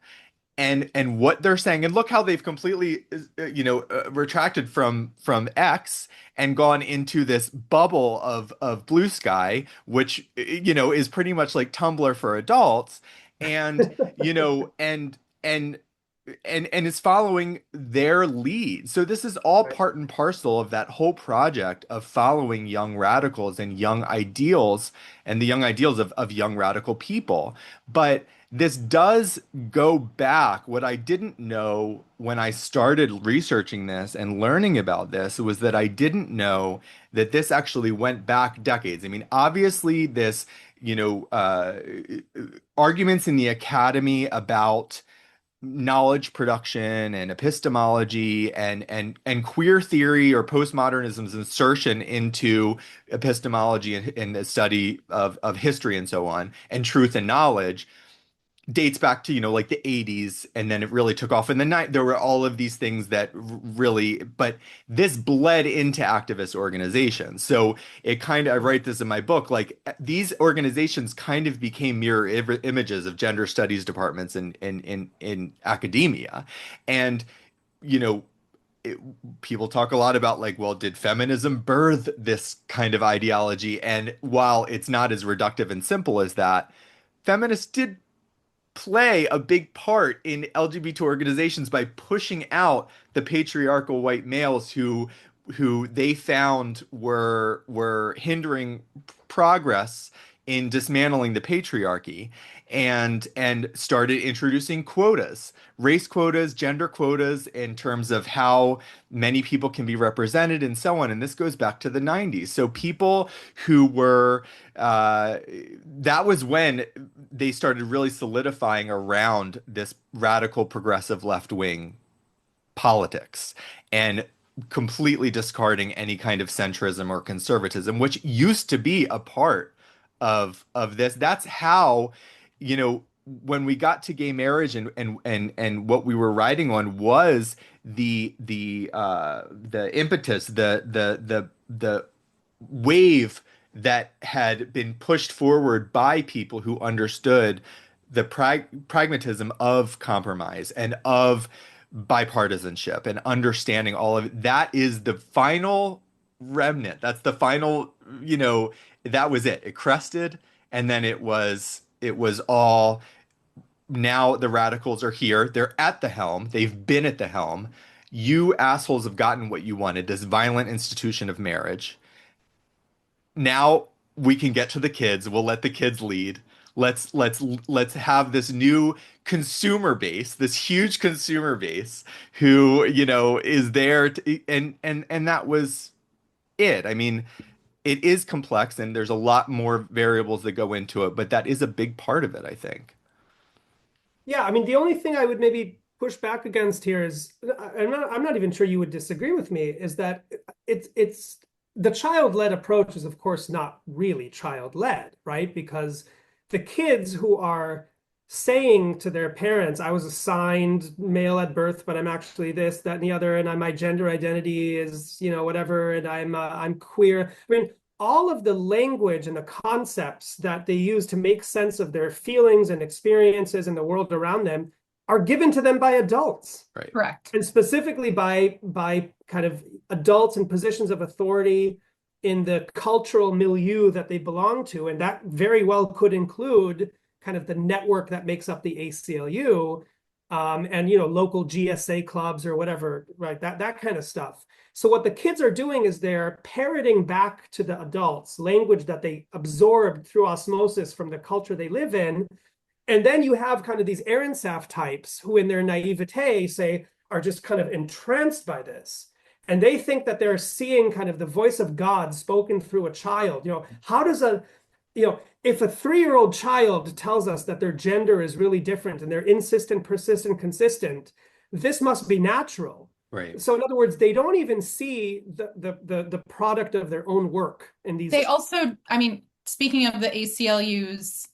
and what they're saying, and look how they've completely retracted from X and gone into this bubble of blue sky, which is pretty much like Tumblr for adults, and you know and is following their lead. So this is all
Right.
part and parcel of that whole project of following young radicals and young ideals, and the young ideals of young radical people. But this does go back. What I didn't know when I started researching this and learning about this was that I didn't know that this actually went back decades. I mean, obviously, this, you know, uh, arguments in the academy about knowledge production and epistemology and queer theory or postmodernism's insertion into epistemology and the study of history and so on, and truth and knowledge dates back to, like the 80s, and then it really took off in the night. There were all of these things that really, but this bled into activist organizations. So it kind of, I write this in my book, like these organizations kind of became mirror images of gender studies departments in academia. And, you know, it, people talk a lot about like, well, did feminism birth this kind of ideology? And while it's not as reductive and simple as that, feminists did play a big part in LGBT organizations by pushing out the patriarchal white males who they found were hindering progress in dismantling the patriarchy, and started introducing quotas, race quotas, gender quotas, in terms of how many people can be represented and so on. And this goes back to the 90s. So people who were that was when they started really solidifying around this radical progressive left wing politics and completely discarding any kind of centrism or conservatism, which used to be a part of this. That's how, when we got to gay marriage and what we were writing on was the impetus, the wave that had been pushed forward by people who understood the pragmatism of compromise and of bipartisanship and understanding all of it. That is the final remnant. That's the final, that was it. It crested, and then it was all, now the radicals are here. They're at the helm. They've been at the helm. You assholes have gotten what you wanted, this violent institution of marriage. Now we can get to the kids. We'll let the kids lead. Let's have this new consumer base, this huge consumer base who, is there to, and that was it. I mean, it is complex and there's a lot more variables that go into it, but that is a big part of it, I think.
Yeah, I mean, the only thing I would maybe push back against here is, I'm not even sure you would disagree with me, is that it's the child-led approach is, of course, not really child-led, right? Because the kids who are saying to their parents, I was assigned male at birth, but I'm actually this, that, and the other, and my gender identity is, whatever, and I'm queer. I mean, all of the language and the concepts that they use to make sense of their feelings and experiences in the world around them are given to them by adults.
Right.
Correct.
And specifically by kind of adults in positions of authority in the cultural milieu that they belong to. And that very well could include kind of the network that makes up the ACLU, and local GSA clubs or whatever, right? That kind of stuff. So what the kids are doing is they're parroting back to the adults language that they absorbed through osmosis from the culture they live in. And then you have kind of these Arensaf types who in their naivete are just kind of entranced by this. And they think that they're seeing kind of the voice of God spoken through a child. How does if a 3-year-old child tells us that their gender is really different and they're insistent, persistent, consistent, this must be natural.
Right.
So in other words, they don't even see the product of their own work in these.
They also, I mean, speaking of the ACLU's,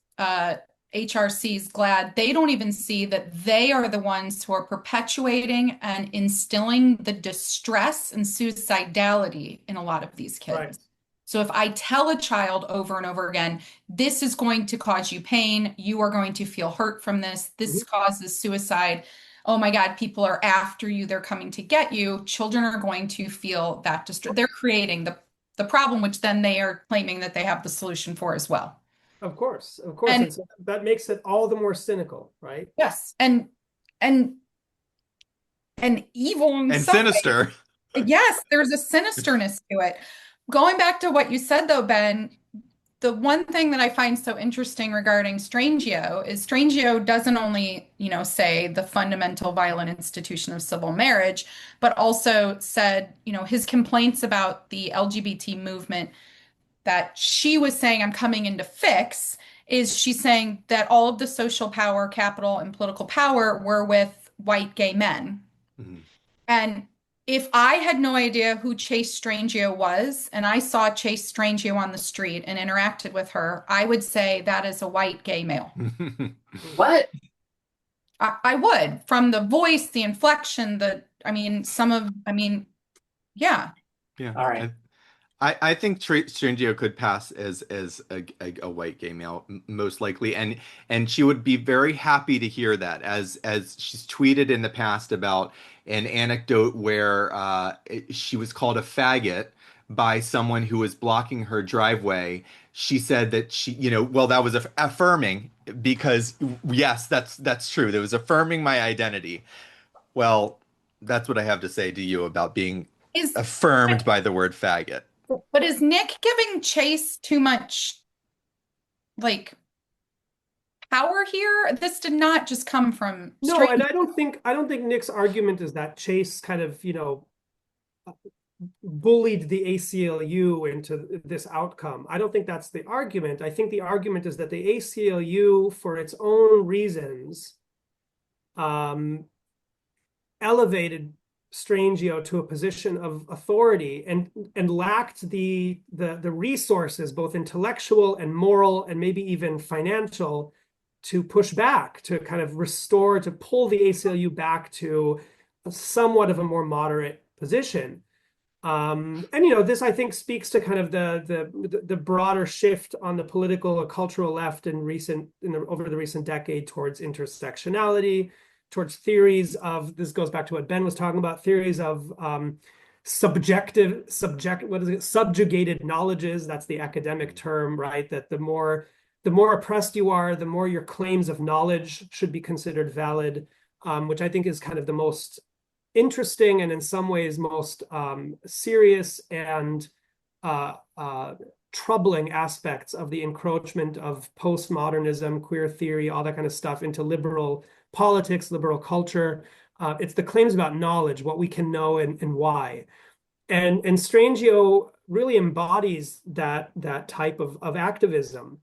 HRC's GLAD, they don't even see that they are the ones who are perpetuating and instilling the distress and suicidality in a lot of these kids.
Right.
So if I tell a child over and over again, this is going to cause you pain, you are going to feel hurt from this, this causes suicide. Oh my God, people are after you, they're coming to get you. Children are going to feel that they're creating the problem, which then they are claiming that they have the solution for as well.
Of course, of course. And so that makes it all the more cynical, right?
Yes, and evil in
And
some
sinister.
ways. Yes, there's a sinisterness to it. Going back to what you said though, Ben, the one thing that I find so interesting regarding Strangio is Strangio doesn't only, say the fundamental violent institution of civil marriage, but also said, his complaints about the LGBT movement that she was saying I'm coming in to fix is she's saying that all of the social power, capital, and political power were with white gay men.
Mhm.
And if I had no idea who Chase Strangio was, and I saw Chase Strangio on the street and interacted with her, I would say that is a white gay male.
What?
I would, from the voice, the inflection, yeah.
Yeah.
All right.
I think Strangio could pass as a white gay male, most likely, and she would be very happy to hear that, as she's tweeted in the past about an anecdote where she was called a faggot by someone who was blocking her driveway. She said that well, that was affirming, because yes, that's true. That was affirming my identity. Well, that's what I have to say to you about being affirmed by the word faggot.
But is Nick giving Chase too much, power here? This did not just come from
No, and I don't think Nick's argument is that Chase kind of, bullied the ACLU into this outcome. I don't think that's the argument. I think the argument is that the ACLU, for its own reasons, elevated Strangio to a position of authority and lacked the resources, both intellectual and moral and maybe even financial, to push back, to kind of restore, to pull the ACLU back to somewhat of a more moderate position. And this, I think, speaks to kind of the broader shift on the political or cultural left over the recent decade towards intersectionality, towards theories of, this goes back to what Ben was talking about, theories of subjugated knowledges. That's the academic term, right? That the more oppressed you are, the more your claims of knowledge should be considered valid, which I think is kind of the most interesting and in some ways most serious and troubling aspects of the encroachment of postmodernism, queer theory, all that kind of stuff into liberal politics, liberal culture. It's the claims about knowledge, what we can know and why. And Strangio really embodies that type of activism.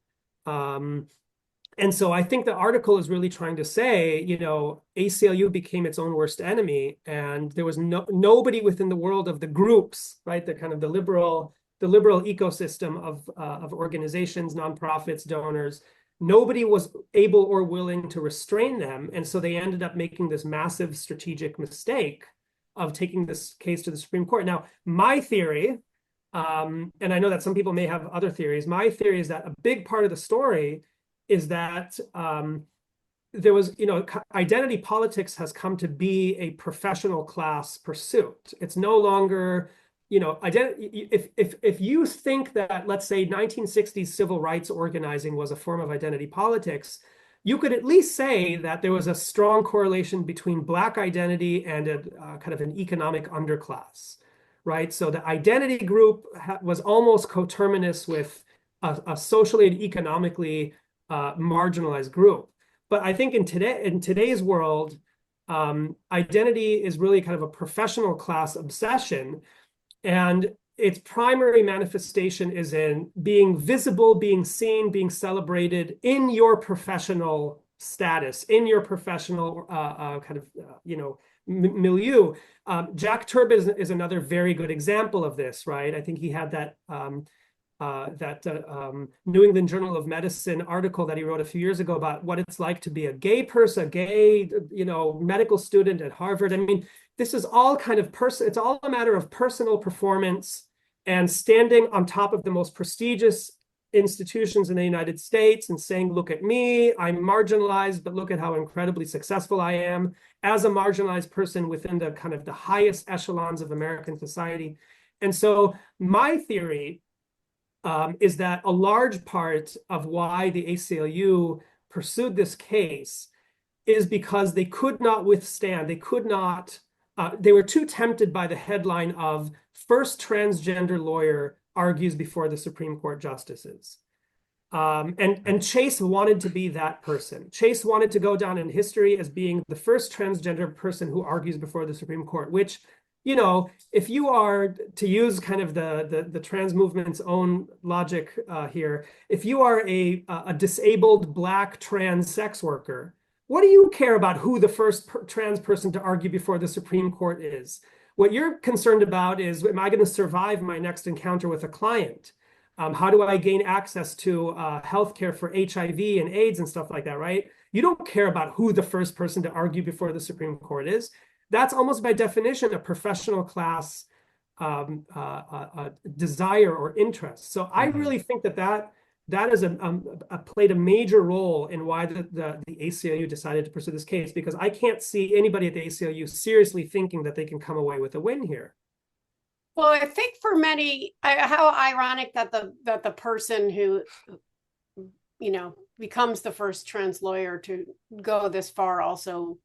And so I think the article is really trying to say, ACLU became its own worst enemy, and there was nobody within the world of the groups, right? The kind of the liberal ecosystem of organizations, nonprofits, donors. Nobody was able or willing to restrain them, and so they ended up making this massive strategic mistake of taking this case to the Supreme Court. Now, my theory, and I know that some people may have other theories, my theory is that a big part of the story is that there was, identity politics has come to be a professional class pursuit. It's no longer, identity. If you think that, let's say, 1960s civil rights organizing was a form of identity politics, you could at least say that there was a strong correlation between Black identity and a kind of an economic underclass, right? So the identity group was almost coterminous with a socially and economically marginalized group. But I think in today's world, identity is really kind of a professional class obsession, and its primary manifestation is in being visible, being seen, being celebrated in your professional status, in your professional milieu. Jack Turbin is another very good example of this, right? I think he had that New England Journal of Medicine article that he wrote a few years ago about what it's like to be a gay person, a gay, medical student at Harvard. I mean, this is all kind of it's all a matter of personal performance and standing on top of the most prestigious institutions in the United States and saying, look at me, I'm marginalized, but look at how incredibly successful I am as a marginalized person within the kind of the highest echelons of American society. And so my theory is that a large part of why the ACLU pursued this case is because they could not withstand, they were too tempted by the headline of first transgender lawyer argues before the Supreme Court justices. And Chase wanted to be that person. Chase wanted to go down in history as being the first transgender person who argues before the Supreme Court, which, if you are, to use kind of the trans movement's own logic here, if you are a disabled Black trans sex worker, what do you care about who the first trans person to argue before the Supreme Court is? What you're concerned about is, am I going to survive my next encounter with a client? How do I gain access to healthcare for HIV and AIDS and stuff like that, right? You don't care about who the first person to argue before the Supreme Court is. That's almost by definition a professional class desire or interest. So I really think that is played a major role in why the ACLU decided to pursue this case, because I can't see anybody at the ACLU seriously thinking that they can come away with a win here.
Well, I think for many, how ironic that the person who, becomes the first trans lawyer to go this far also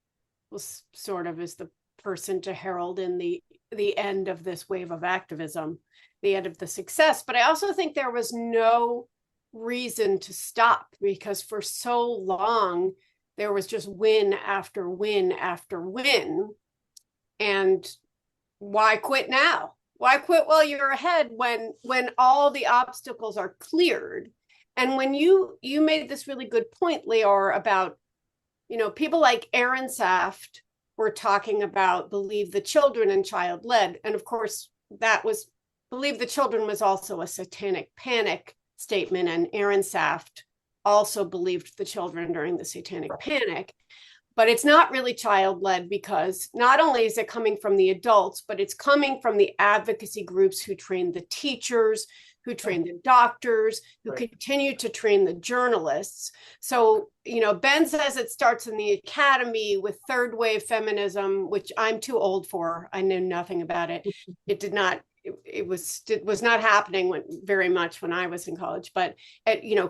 was sort of is the person to herald in the end of this wave of activism, the end of the success. But I also think there was no reason to stop, because for so long there was just win after win after win. And why quit now? Why quit while you're ahead when all the obstacles are cleared? And when you made this really good point, Leor, about, people like Aaron Saft were talking about Believe the Children and child-led. And of course, that was Believe the Children was also a satanic panic statement. And Aaron Saft also believed the children during the satanic panic. But it's not really child-led, because not only is it coming from the adults, but it's coming from the advocacy groups who train the teachers, who train the doctors, who continue to train the journalists. So, Ben says it starts in the academy with third wave feminism, which I'm too old for. I knew nothing about it. It was not happening very much when I was in college, but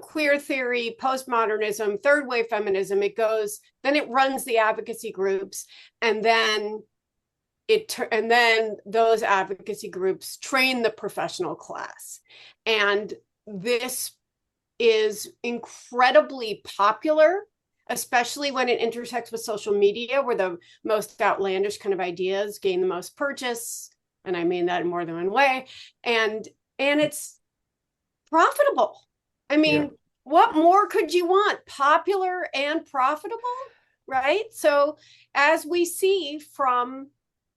queer theory, postmodernism, third wave feminism, then it runs the advocacy groups, and then those advocacy groups train the professional class. And this is incredibly popular, especially when it intersects with social media, where the most outlandish kind of ideas gain the most purchase. And I mean that in more than one way. And it's profitable. I mean, What more could you want? Popular and profitable, right? So as we see from,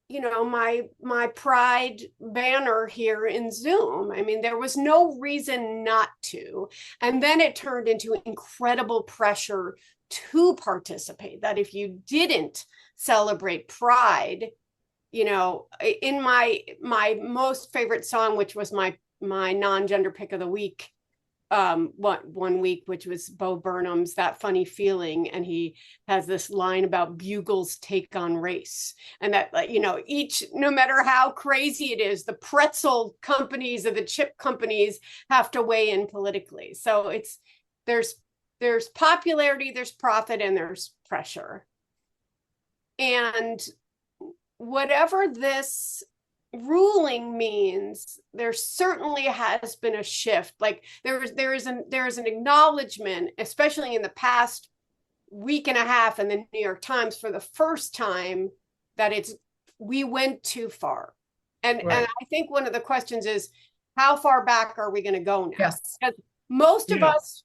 my Pride banner here in Zoom, I mean, there was no reason not to. And then it turned into incredible pressure to participate, that if you didn't celebrate Pride, in my most favorite song, which was my non-gender pick of the week, one week, which was Bo Burnham's That Funny Feeling, and he has this line about Bugle's take on race, and that, no matter how crazy it is, the pretzel companies or the chip companies have to weigh in politically. So there's popularity, there's profit, and there's pressure. And whatever this ruling means, there certainly has been a shift. Like there is an acknowledgement, especially in the past week and a half in the New York Times for the first time, that we went too far. And I think one of the questions is, how far back are we going to go now?
Yes.
Because most of us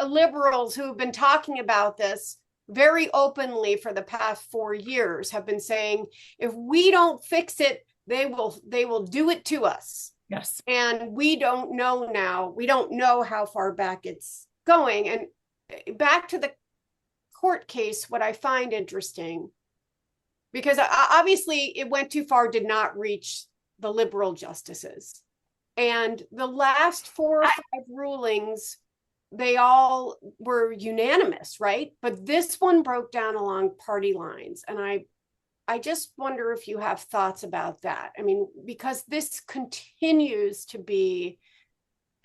liberals who have been talking about this very openly for the past 4 years have been saying, if we don't fix it, they will do it to us.
Yes.
And we don't know now, we don't know how far back it's going. And back to the court case, what I find interesting, because obviously it went too far, did not reach the liberal justices. And the last 4 or 5 rulings, they all were unanimous, right? But this one broke down along party lines. And I just wonder if you have thoughts about that. I mean, because this continues to be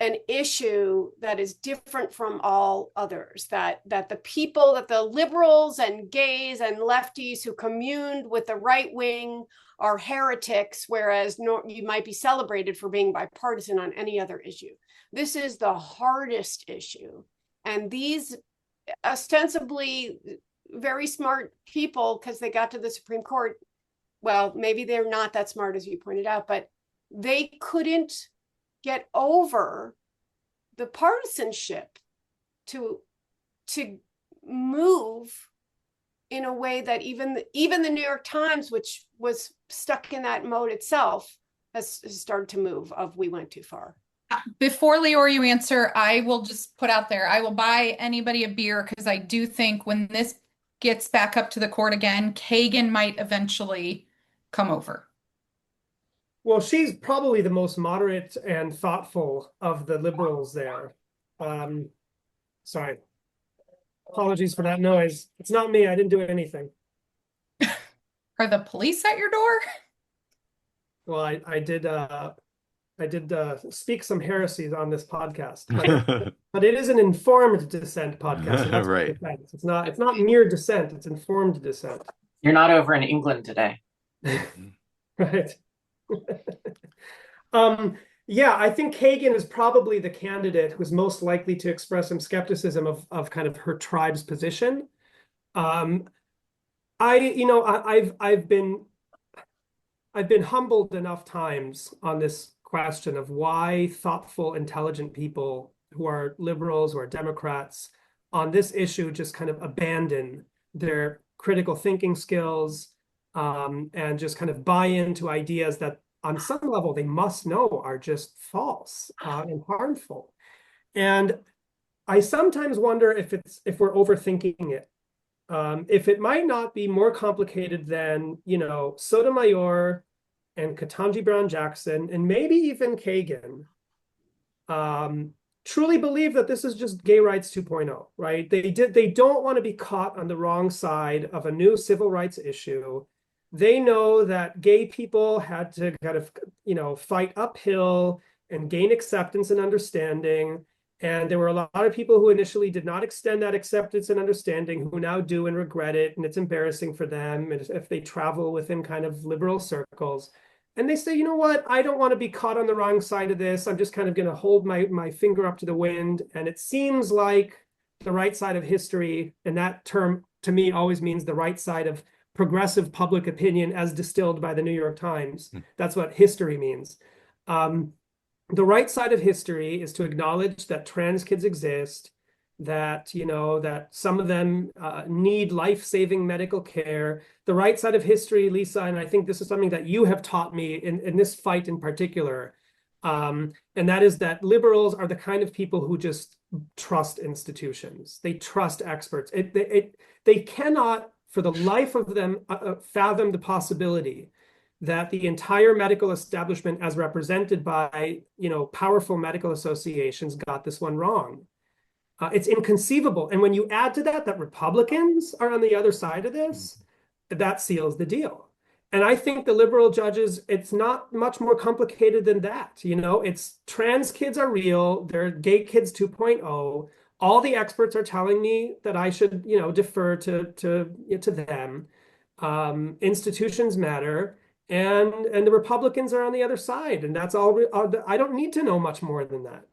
an issue that is different from all others, that the people, that the liberals and gays and lefties who communed with the right wing are heretics, whereas you might be celebrated for being bipartisan on any other issue. This is the hardest issue. And these ostensibly very smart people, because they got to the Supreme Court, well, maybe they're not that smart, as you pointed out, but they couldn't get over the partisanship to move in a way that even the New York Times, which was stuck in that mode itself, has started to move of we went too far.
Before Leor, you answer, I will just put out there, I will buy anybody a beer, because I do think when this gets back up to the court again, Kagan might eventually come over.
Well, she's probably the most moderate and thoughtful of the liberals there. Sorry. Apologies for that noise. It's not me. I didn't do anything.
Are the police at your door?
Well, I did speak some heresies on this podcast, but it is an informed dissent podcast. So that's
right.
It's not mere dissent, it's informed dissent.
You're not over in England today.
Right. Yeah, I think Kagan is probably the candidate who's most likely to express some skepticism of kind of her tribe's position. I've been humbled enough times on this question of why thoughtful, intelligent people who are liberals or Democrats on this issue just kind of abandon their critical thinking skills, and just kind of buy into ideas that on some level they must know are just false and harmful. And I sometimes wonder if we're overthinking it. If it might not be more complicated than, Sotomayor and Ketanji Brown Jackson and maybe even Kagan truly believe that this is just gay rights 2.0, right? They don't want to be caught on the wrong side of a new civil rights issue. They know that gay people had to kind of, fight uphill and gain acceptance and understanding. And there were a lot of people who initially did not extend that acceptance and understanding who now do and regret it. And it's embarrassing for them if they travel within kind of liberal circles. And they say, you know what, I don't want to be caught on the wrong side of this. I'm just kind of going to hold my finger up to the wind. And it seems like the right side of history, and that term to me always means the right side of progressive public opinion as distilled by the New York Times. That's what history means. The right side of history is to acknowledge that trans kids exist, that, that some of them need life-saving medical care. The right side of history, Lisa, and I think this is something that you have taught me in this fight in particular, and that is that liberals are the kind of people who just trust institutions. They trust experts. They cannot, for the life of them, fathom the possibility that the entire medical establishment, as represented by, powerful medical associations, got this one wrong. It's inconceivable. And when you add to that Republicans are on the other side of this, that seals the deal. And I think the liberal judges, it's not much more complicated than that. It's trans kids are real. They're gay kids 2.0. All the experts are telling me that I should, defer to them. Institutions matter. And the Republicans are on the other side. And that's all. I don't need to know much more than that.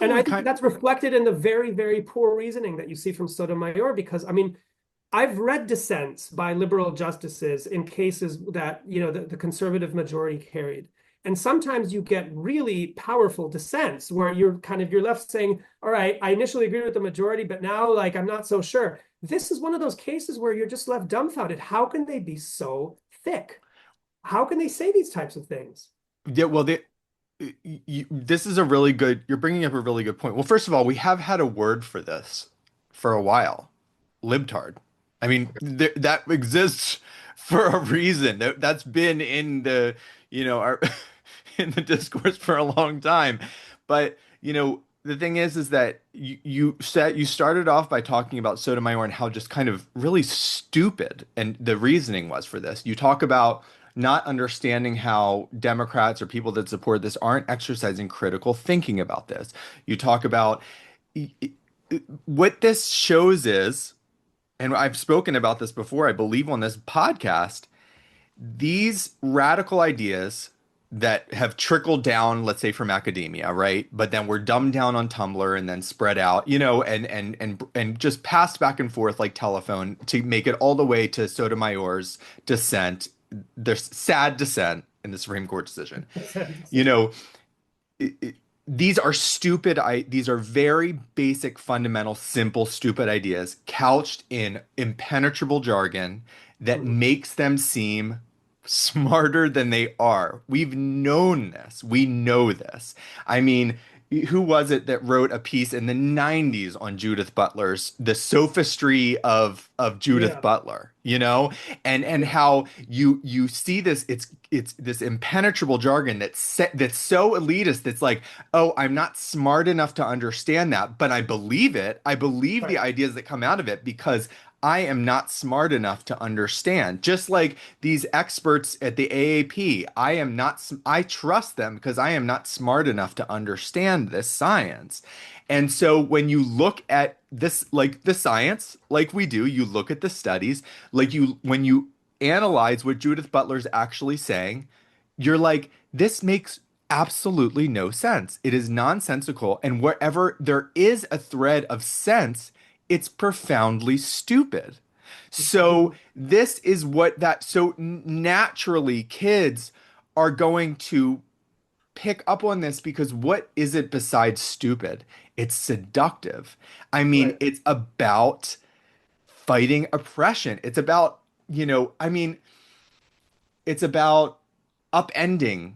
And I think that's reflected in the very, very poor reasoning that you see from Sotomayor, because, I've read dissents by liberal justices in cases that, the conservative majority carried. And sometimes you get really powerful dissents where you're left saying, all right, I initially agreed with the majority, but now I'm not so sure. This is one of those cases where you're just left dumbfounded. How can they be so thick? How can they say these types of things?
Yeah, well, this is a really good, you're bringing up a really good point. Well, first of all, we have had a word for this for a while, libtard. I mean, that exists for a reason. That's been in the, our in the discourse for a long time. But, the thing is that you started off by talking about Sotomayor and how just kind of really stupid and the reasoning was for this. You talk about not understanding how Democrats or people that support this aren't exercising critical thinking about this. You talk about what this shows is, and I've spoken about this before, I believe on this podcast, these radical ideas that have trickled down, let's say from academia, right? But then were dumbed down on Tumblr and then spread out, and just passed back and forth like telephone to make it all the way to Sotomayor's dissent, their sad dissent in the Supreme Court decision. You know, these are stupid. These are very basic, fundamental, simple, stupid ideas couched in impenetrable jargon that makes them seem smarter than they are. We've known this. We know this. I mean, who was it that wrote a piece in the 90s on Judith Butler's The Sophistry of Judith
Yeah.
Butler, and how you see this, it's this impenetrable jargon that's so elitist that's like, oh, I'm not smart enough to understand that, but I believe it. I believe the
Right.
ideas that come out of it because I am not smart enough to understand. Just like these experts at the AAP, I trust them because I am not smart enough to understand this science. And so when you look at this, like the science, like we do, you look at the studies, when you analyze what Judith Butler's actually saying, you're like, this makes absolutely no sense. It is nonsensical. And wherever there is a thread of sense, it's profoundly stupid. So this is so naturally kids are going to pick up on this because what is it besides stupid? It's seductive. I mean,
Right.
it's about fighting oppression. It's about, it's about upending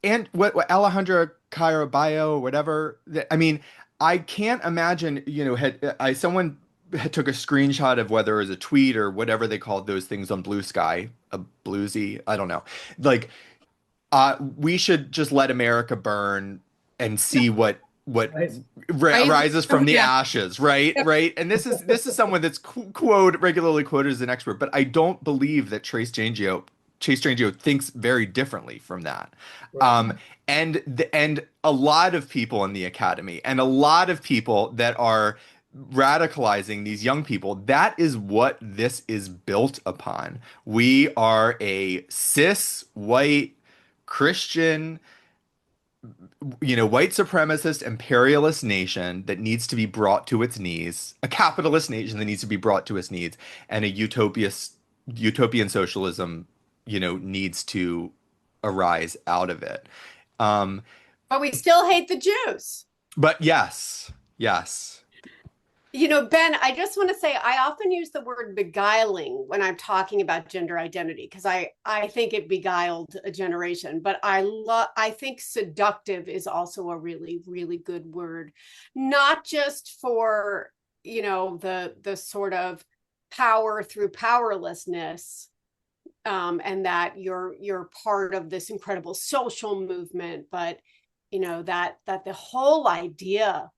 and what Alejandra Caraballo, whatever. I mean, I can't imagine, someone took a screenshot of whether it was a tweet or whatever they called those things on Blue Sky, a bluesy, I don't know. Like, we should just let America burn and see what
Right.
rises from the
Yeah.
ashes, right?
Yep.
Right. And this is someone that's regularly quoted as an expert, but I don't believe that Chase Strangio thinks very differently from that.
Right.
Um, and a lot of people in the academy and a lot of people that are radicalizing these young people, that is what this is built upon. We are a cis white Christian, white supremacist imperialist nation that needs to be brought to its knees, a capitalist nation that needs to be brought to its knees, and a utopian socialism, needs to arise out of it. Um,
But we still hate the Jews.
but yes, yes.
Ben, I just want to say I often use the word beguiling when I'm talking about gender identity because I think it beguiled a generation, but I think seductive is also a really, really good word, not just for, the sort of power through powerlessness, and that you're part of this incredible social movement, but that the whole idea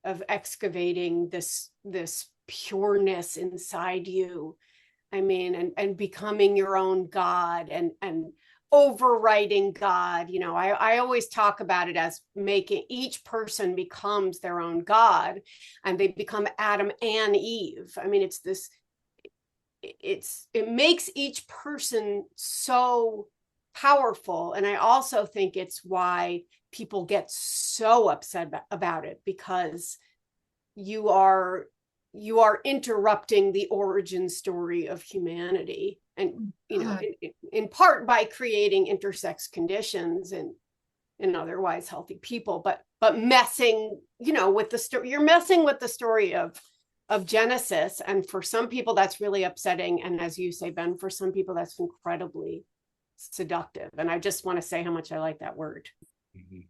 of excavating this pureness inside you, I mean, and becoming your own God and overriding God. I always talk about it as making each person becomes their own God and they become Adam and Eve. I mean, it makes each person so powerful. And I also think it's why people get so upset about it, because you are interrupting the origin story of humanity, and in part by creating intersex conditions and otherwise healthy people, but messing with the story. You're messing with the story of Genesis, and for some people that's really upsetting, and as you say, Ben, for some people that's incredibly seductive. And I just want to say how much I like that word.
Mhm.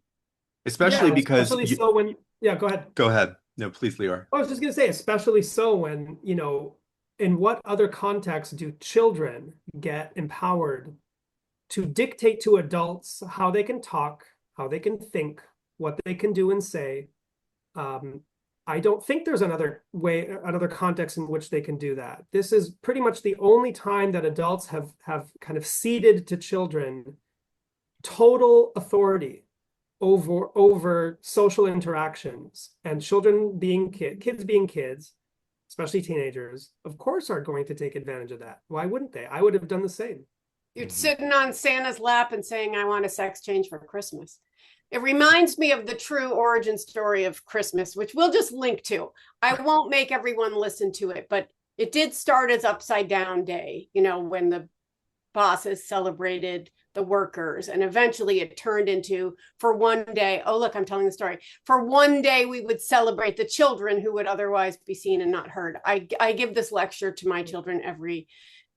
Especially
Yeah,
because
especially so when, yeah, go ahead.
go ahead. No, please, Leor.
I was just going to say, especially so when, in what other context do children get empowered to dictate to adults how they can talk, how they can think, what they can do and say? Um, I don't think there's another context in which they can do that. This is pretty much the only time that adults have kind of ceded to children total authority over social interactions, and children being kids being kids, especially teenagers, of course are going to take advantage of that. Why wouldn't they? I would have done the same.
You're
Mhm.
sitting on Santa's lap and saying, I want a sex change for Christmas. It reminds me of the true origin story of Christmas, which we'll just link to. I won't make everyone listen to it, but it did start as Upside Down Day, when the bosses celebrated the workers, and eventually it turned into, for one day, oh look, I'm telling the story, for one day we would celebrate the children who would otherwise be seen and not heard. I give this lecture to my children every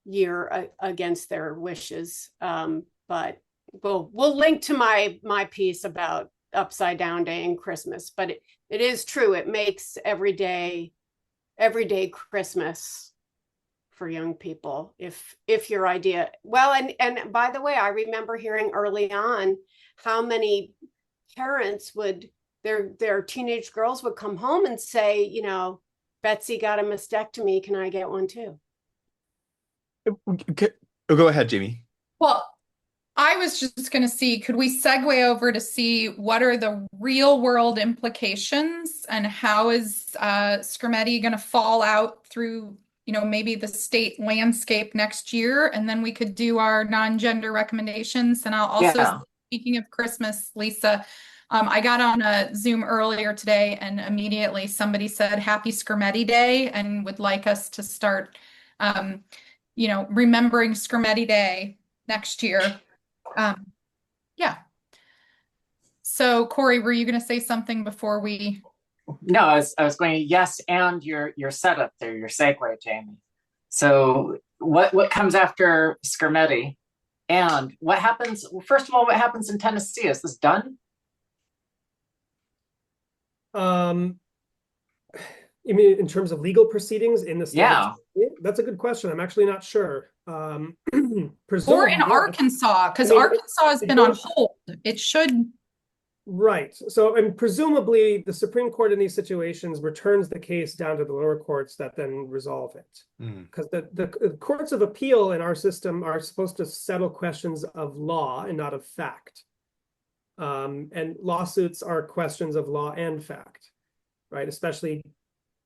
year against their wishes, but we'll link to my piece about Upside Down Day and Christmas. But it is true, it makes everyday Christmas for young people, if your idea, well, and by the way, I remember hearing early on how many parents would, their teenage girls would come home and say, Betsy got a mastectomy, can I get one too?
Okay. Oh, go ahead, Jamie.
Well, I was just going to see, could we segue over to see what are the real world implications and how is Skrmetti going to fall out through, maybe the state landscape next year? And then we could do our non-gender recommendations. And I'll also,
Yeah.
speaking of Christmas, Lisa, I got on a Zoom earlier today and immediately somebody said Happy Skrmetti Day and would like us to start, remembering Skrmetti Day next year. Yeah. So Corey, were you going to say something before we?
No, I was going, yes, and your setup there, your segue, Jamie. So what comes after Skrmetti? And what happens, first of all, what happens in Tennessee? Is this done?
You mean in terms of legal proceedings in the state?
Yeah.
That's a good question. I'm actually not sure.
Or
Presumably,
in Arkansas, because
I mean,
Arkansas has been on hold. It should.
Right. So, and presumably the Supreme Court in these situations returns the case down to the lower courts that then resolve it. Because the courts of appeal in our system are supposed to settle questions of law and not of fact. And lawsuits are questions of law and fact, right? Especially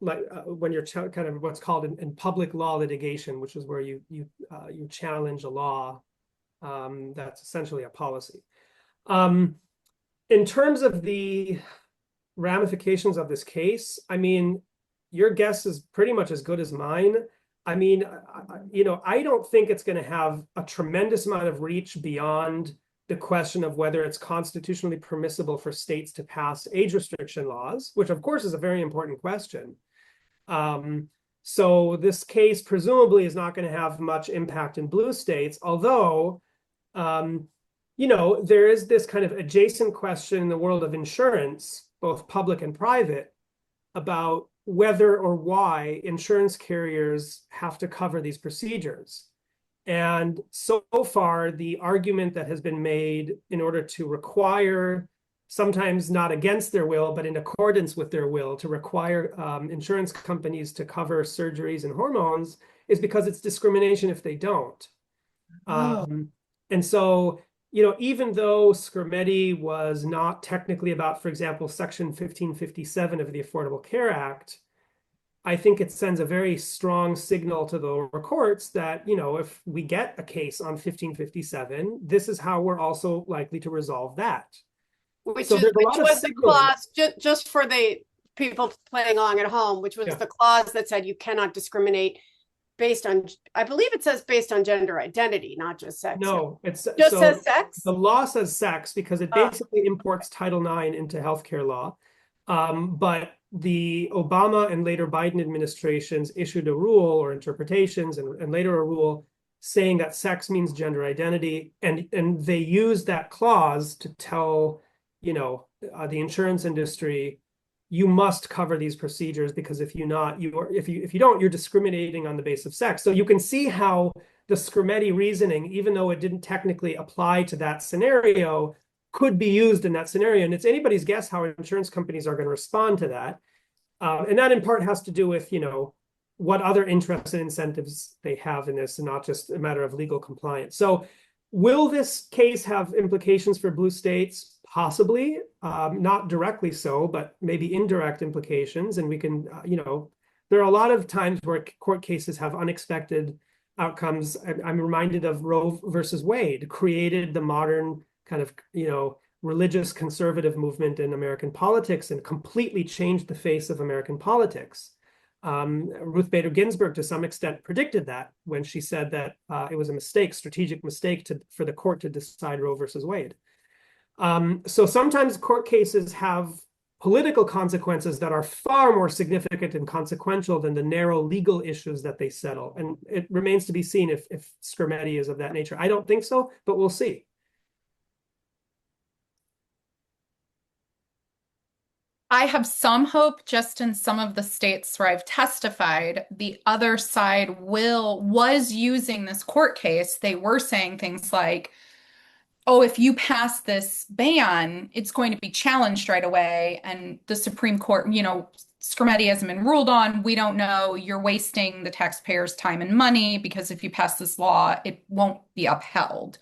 like when you're kind of what's called in public law litigation, which is where you challenge a law that's essentially a policy. In terms of the ramifications of this case, I mean, your guess is pretty much as good as mine. I mean, I don't think it's going to have a tremendous amount of reach beyond the question of whether it's constitutionally permissible for states to pass age restriction laws, which of course is a very important question. So this case presumably is not going to have much impact in blue states, although there is this kind of adjacent question in the world of insurance, both public and private, about whether or why insurance carriers have to cover these procedures. And so far, the argument that has been made in order to require, sometimes not against their will, but in accordance with their will, to require insurance companies to cover surgeries and hormones is because it's discrimination if they don't. And so, even though Skrmetti was not technically about, for example, Section 1557 of the Affordable Care Act, I think it sends a very strong signal to the lower courts that, if we get a case on 1557, this is how we're also likely to resolve that.
Which
So there's a lot of
was the
signaling.
clause, just for the people playing along at home, which was the clause that said you cannot discriminate based on, I believe it says based on gender identity, not just sex.
No, it's
just says sex.
The law says sex because it basically imports Title IX into healthcare law. But the Obama and later Biden administrations issued a rule or interpretations and later a rule saying that sex means gender identity. And they used that clause to tell the insurance industry, you must cover these procedures, because if you not, if you don't, you're discriminating on the basis of sex. So you can see how the Skrmetti reasoning, even though it didn't technically apply to that scenario, could be used in that scenario. And it's anybody's guess how insurance companies are going to respond to that. And that in part has to do with, what other interests and incentives they have in this, and not just a matter of legal compliance. So will this case have implications for blue states? Possibly, not directly so, but maybe indirect implications. And we can, there are a lot of times where court cases have unexpected outcomes. I'm reminded of Roe versus Wade, created the modern kind of, religious conservative movement in American politics and completely changed the face of American politics. Ruth Bader Ginsburg, to some extent, predicted that when she said that it was a mistake, strategic mistake, for the court to decide Roe versus Wade. So sometimes court cases have political consequences that are far more significant and consequential than the narrow legal issues that they settle. And it remains to be seen if Skrmetti is of that nature. I don't think so, but we'll see.
I have some hope just in some of the states where I've testified, the other side was using this court case. They were saying things like, oh, if you pass this ban, it's going to be challenged right away. And the Supreme Court, Skrmetti hasn't been ruled on. We don't know. You're wasting the taxpayers' time and money, because if you pass this law, it won't be upheld.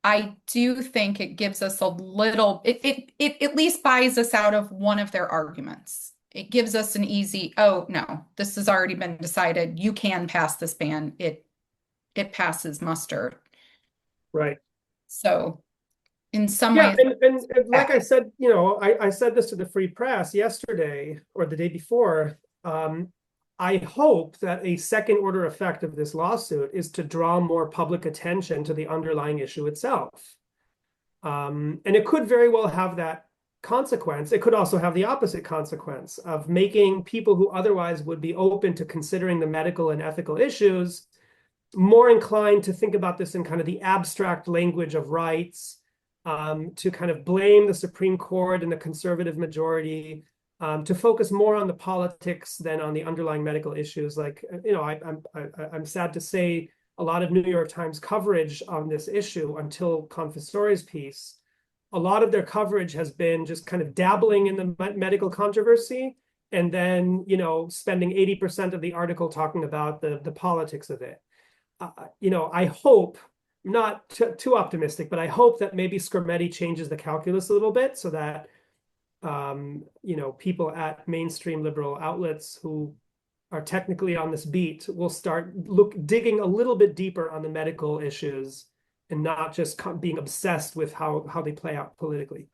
I do think it gives us a little, it at least buys us out of one of their arguments. It gives us an easy, oh, no, this has already been decided. You can pass this ban. It passes muster.
Right.
So in some ways.
And like I said, I said this to the Free Press yesterday or the day before. I hope that a second order effect of this lawsuit is to draw more public attention to the underlying issue itself. And it could very well have that consequence. It could also have the opposite consequence of making people who otherwise would be open to considering the medical and ethical issues more inclined to think about this in kind of the abstract language of rights, to kind of blame the Supreme Court and the conservative majority, to focus more on the politics than on the underlying medical issues. Like, I'm sad to say a lot of New York Times coverage on this issue until Confessori's piece, a lot of their coverage has been just kind of dabbling in the medical controversy, and then, spending 80% of the article talking about the politics of it. I hope, not too optimistic, but I hope that maybe Skrmetti changes the calculus a little bit, so that people at mainstream liberal outlets who are technically on this beat will start digging a little bit deeper on the medical issues, and not just being obsessed with how they play out politically.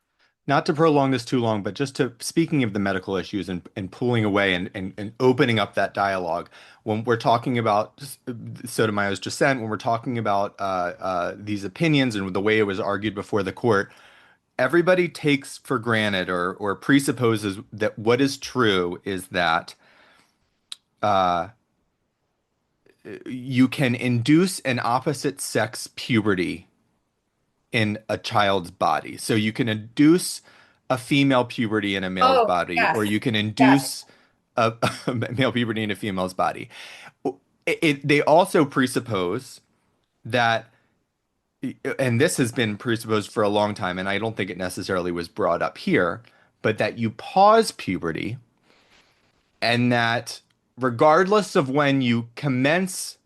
Not to prolong this too long, but just speaking of the medical issues and pulling away and opening up that dialogue, when we're talking about Sotomayor's dissent, when we're talking about these opinions and the way it was argued before the court, everybody takes for granted or presupposes that what is true is that you can induce an opposite sex puberty in a child's body. So you can induce a female puberty in a male's body,
yes.
or you can induce a male puberty in a female's body. They also presuppose that, and this has been presupposed for a long time, and I don't think it necessarily was brought up here, but that you pause puberty, and that regardless of when you commence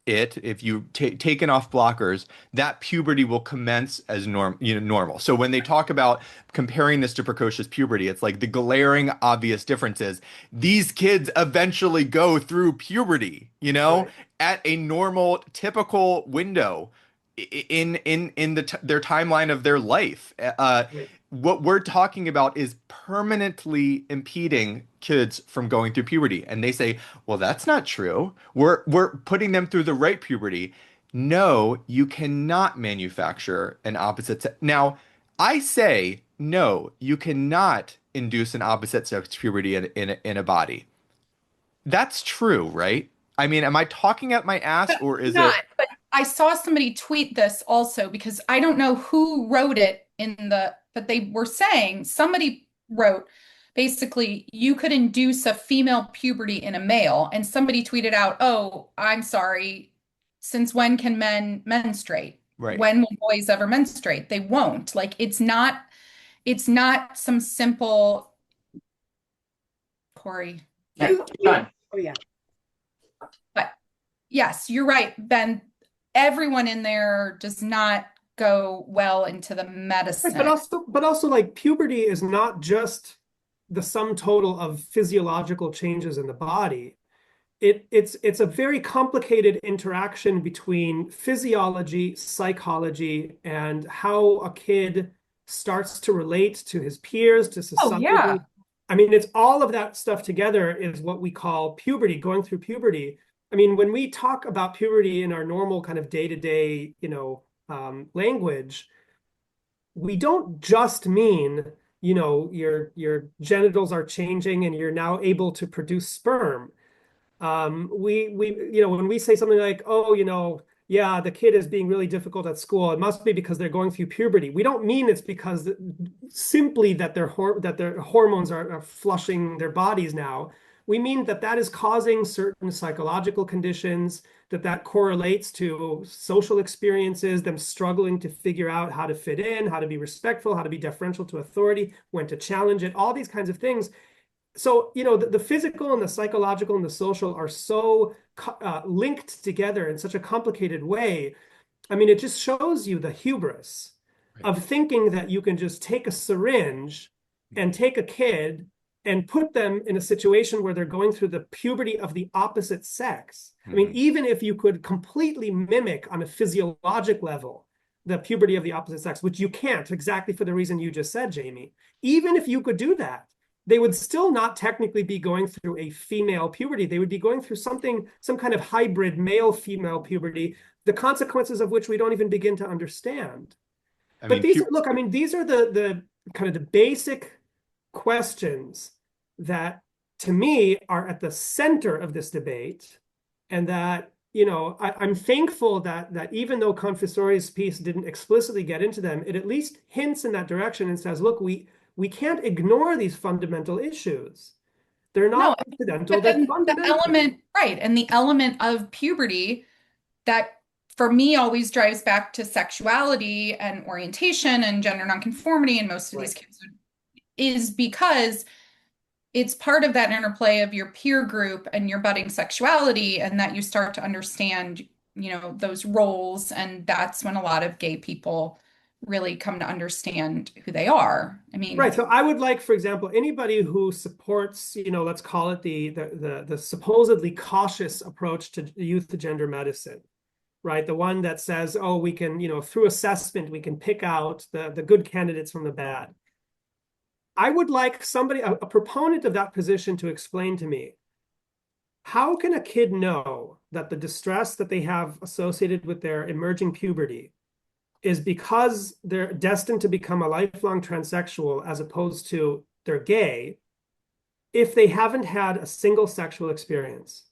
it, if you've taken off blockers, that puberty will commence as normal. So when they talk about comparing this to precocious puberty, it's like the glaring obvious difference is these kids eventually go through puberty,
Right.
at a normal, typical window in their timeline of their life.
Right.
What we're talking about is permanently impeding kids from going through puberty. And they say, well, that's not true. We're putting them through the right puberty. No, you cannot manufacture an opposite sex. Now, I say, no, you cannot induce an opposite sex puberty in a body. That's true, right? I mean, am I talking at my ass, or is
Not,
it?
but I saw somebody tweet this also, because I don't know who wrote it but they were saying, somebody wrote, basically, you could induce a female puberty in a male, and somebody tweeted out, "Oh, I'm sorry. Since when can men menstruate?
Right.
When will boys ever menstruate? They won't." Like it's not some simple Corey.
Yeah, done.
Oh, yeah.
But yes, you're right, Ben. Everyone in there does not go well into the
Right,
medicine.
but also like puberty is not just the sum total of physiological changes in the body. It's a very complicated interaction between physiology, psychology, and how a kid starts to relate to his peers, to
Oh,
society.
yeah.
I mean, it's all of that stuff together is what we call puberty, going through puberty. I mean, when we talk about puberty in our normal kind of day-to-day, language, we don't just mean, your genitals are changing and you're now able to produce sperm. When we say something like, oh, yeah, the kid is being really difficult at school, it must be because they're going through puberty. We don't mean it's because simply that their hormones are flushing their bodies now. We mean that is causing certain psychological conditions, that correlates to social experiences, them struggling to figure out how to fit in, how to be respectful, how to be deferential to authority, when to challenge it, all these kinds of things. So, the physical and the psychological and the social are so linked together in such a complicated way. I mean, it just shows you the hubris of thinking that you can just take a syringe and take a kid and put them in a situation where they're going through the puberty of the opposite sex. I mean, even if you could completely mimic on a physiologic level the puberty of the opposite sex, which you can't, exactly for the reason you just said, Jamie, even if you could do that, they would still not technically be going through a female puberty. They would be going through some kind of hybrid male-female puberty, the consequences of which we don't even begin to understand. But these are the kind of the basic questions that, to me, are at the center of this debate, and that, I'm thankful that even though Confessori's piece didn't explicitly get into them, it at least hints in that direction and says, look, we can't ignore these fundamental issues. They're not incidental, they're fundamental.
And the element of puberty that for me always drives back to sexuality and orientation and gender nonconformity in most of these kids is because it's part of that interplay of your peer group and your budding sexuality, and that you start to understand, those roles. And that's when a lot of gay people really come to understand who they are. I mean,
right. So I would like, for example, anybody who supports, let's call it the supposedly cautious approach to youth gender medicine, right? The one that says, oh, we can, through assessment, we can pick out the good candidates from the bad. I would like somebody, a proponent of that position, to explain to me, how can a kid know that the distress that they have associated with their emerging puberty is because they're destined to become a lifelong transsexual as opposed to they're gay, if they haven't had a single sexual experience?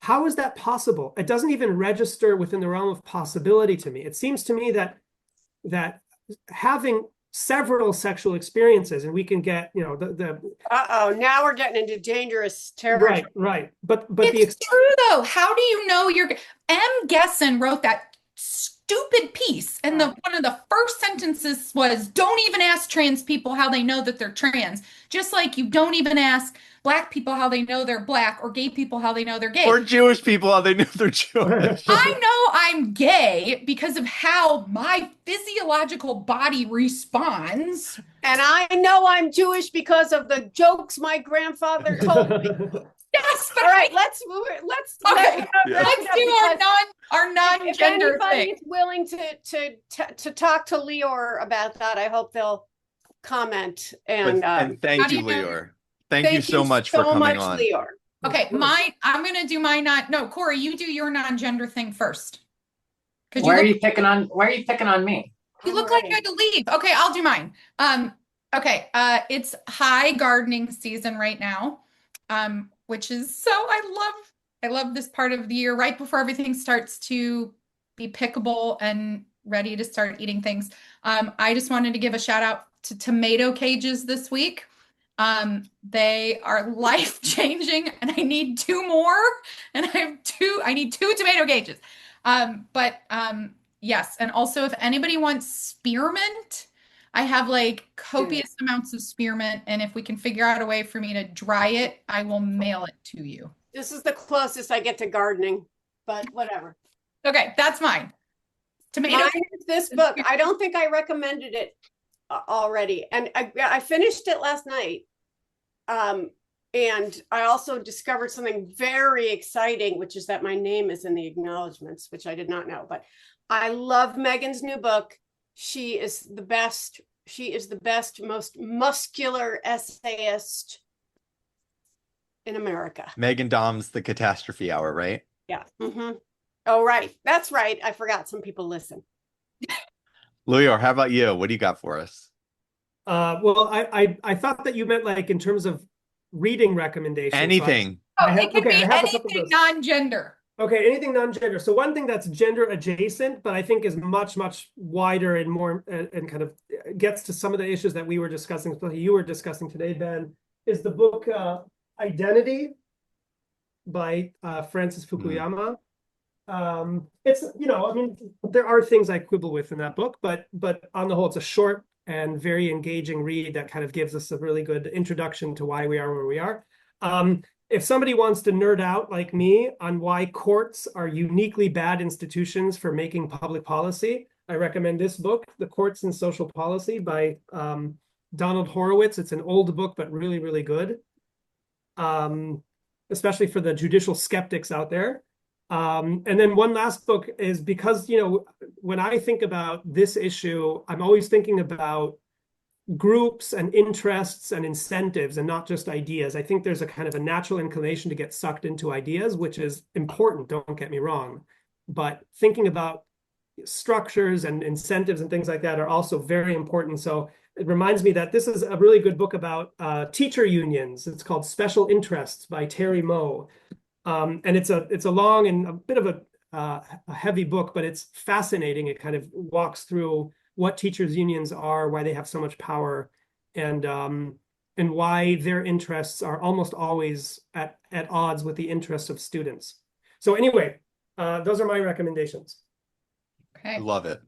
How is that possible? It doesn't even register within the realm of possibility to me. It seems to me that having several sexual experiences, and we can get,
now we're getting into dangerous territory.
Right. But
it's true though. How do you know M. Gesson wrote that stupid piece, and one of the first sentences was, don't even ask trans people how they know that they're trans, just like you don't even ask Black people how they know they're Black, or gay people how they know they're gay,
or Jewish people how they know they're Jewish.
I know I'm gay because of how my physiological body responds,
and I know I'm Jewish because of the jokes my grandfather told me.
Yes, but
all right, let's do
our non-gender
if anybody's willing to talk to Leor about that, I hope they'll comment. And
thank you, Leor. Thank you so much for coming on.
Leor.
Okay, I'm gonna do my Corey, you do your non-gender thing first.
Why are you picking on me?
You look like you had to leave. Okay, I'll do mine. Okay, it's high gardening season right now. Which is I love this part of the year right before everything starts to be pickable and ready to start eating things. I just wanted to give a shout out to tomato cages this week. They are life changing, and I need two more, and I need two tomato cages. Yes, and also if anybody wants spearmint, I have like copious amounts of spearmint, and if we can figure out a way for me to dry it, I will mail it to you.
This is the closest I get to gardening, but whatever.
Okay, that's mine. Tomato.
Mine is this book. I don't think I recommended it already, and I finished it last night. And I also discovered something very exciting, which is that my name is in the acknowledgments, which I did not know. But I love Megan's new book. She is the best. She is the best, most muscular essayist in America.
Megan Dom's The Catastrophe Hour, right?
Yeah. Oh, right. That's right. I forgot some people listen.
Leor, how about you? What do you got for us?
Well, I thought that you meant like in terms of reading recommendations.
Anything.
Oh, it could be anything non-gender.
Okay, anything non-gender. So one thing that's gender adjacent, but I think is much, much wider and more and kind of gets to some of the issues that we were discussing, you were discussing today, Ben, is the book Identity by Francis Fukuyama. It's, I mean, there are things I quibble with in that book, but on the whole, it's a short and very engaging read that kind of gives us a really good introduction to why we are where we are. If somebody wants to nerd out like me on why courts are uniquely bad institutions for making public policy, I recommend this book, The Courts and Social Policy by Donald Horowitz. It's an old book, but really, really good, especially for the judicial skeptics out there. And then one last book is because, when I think about this issue, I'm always thinking about groups and interests and incentives and not just ideas. I think there's a kind of a natural inclination to get sucked into ideas, which is important, don't get me wrong. But thinking about structures and incentives and things like that are also very important. So it reminds me that this is a really good book about teacher unions. It's called Special Interests by Terry Moe. And it's a long and a bit of a heavy book, but it's fascinating. It kind of walks through what teachers unions are, why they have so much power, and why their interests are almost always at odds with the interests of students. So anyway, those are my recommendations.
Okay.
Love it.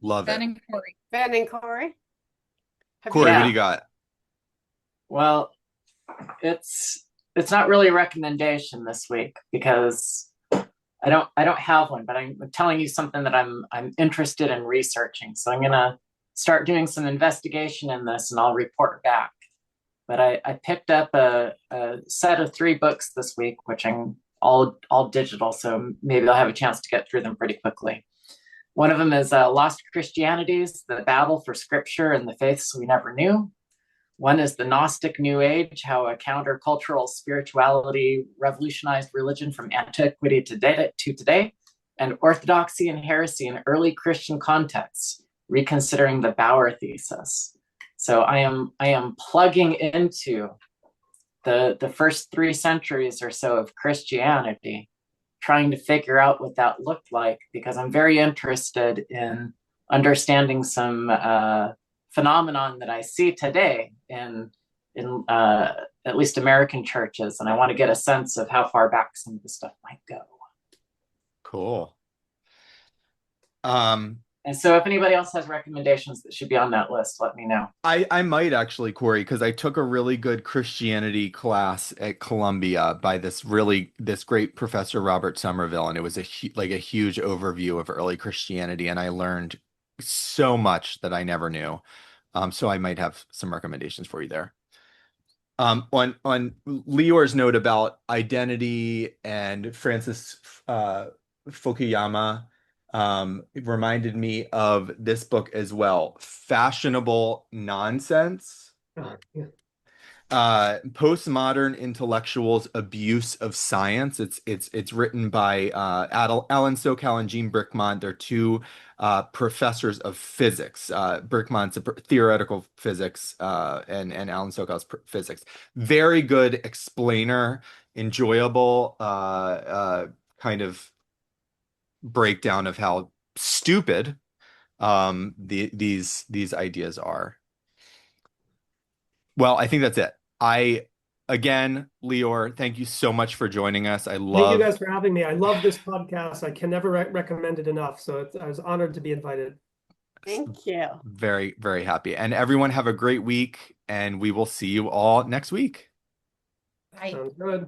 Love
Ben
it.
and Corey.
Ben and Corey.
Corey, what do you got?
Well, it's not really a recommendation this week because I don't have one, but I'm telling you something that I'm interested in researching. So I'm gonna start doing some investigation in this, and I'll report back. But I picked up a set of 3 books this week, which I'm all digital, so maybe I'll have a chance to get through them pretty quickly. One of them is Lost Christianities: The Battle for Scripture and the Faiths We Never Knew. One is The Gnostic New Age: How a Countercultural Spirituality Revolutionized Religion from Antiquity to Today, and Orthodoxy and Heresy in Early Christian Contexts, Reconsidering the Bauer Thesis. So I am plugging into the first 3 centuries or so of Christianity, trying to figure out what that looked like, because I'm very interested in understanding some phenomenon that I see today in at least American churches, and I want to get a sense of how far back some of the stuff might go.
Cool.
And so if anybody else has recommendations that should be on that list, let me know.
I might actually, Corey, because I took a really good Christianity class at Columbia by this great professor, Robert Somerville, and it was a huge overview of early Christianity, and I learned so much that I never knew. So I might have some recommendations for you there. On Leor's note about identity and Francis Fukuyama, it reminded me of this book as well, Fashionable Nonsense.
Yeah.
Postmodern Intellectuals' Abuse of Science. It's written by Alan Sokal and Jean Brickmont. They're 2 professors of physics. Brickmont's a theoretical physics, and Alan Sokal's physics. Very good explainer, enjoyable kind of breakdown of how stupid these ideas are. Well, I think that's it. Again, Leor, thank you so much for joining us.
Thank you guys for having me. I love this podcast. I can never recommend it enough. So I was honored to be invited.
Thank you.
Very, very happy. And everyone have a great week, and we will see you all next week.
Bye.
Sounds good.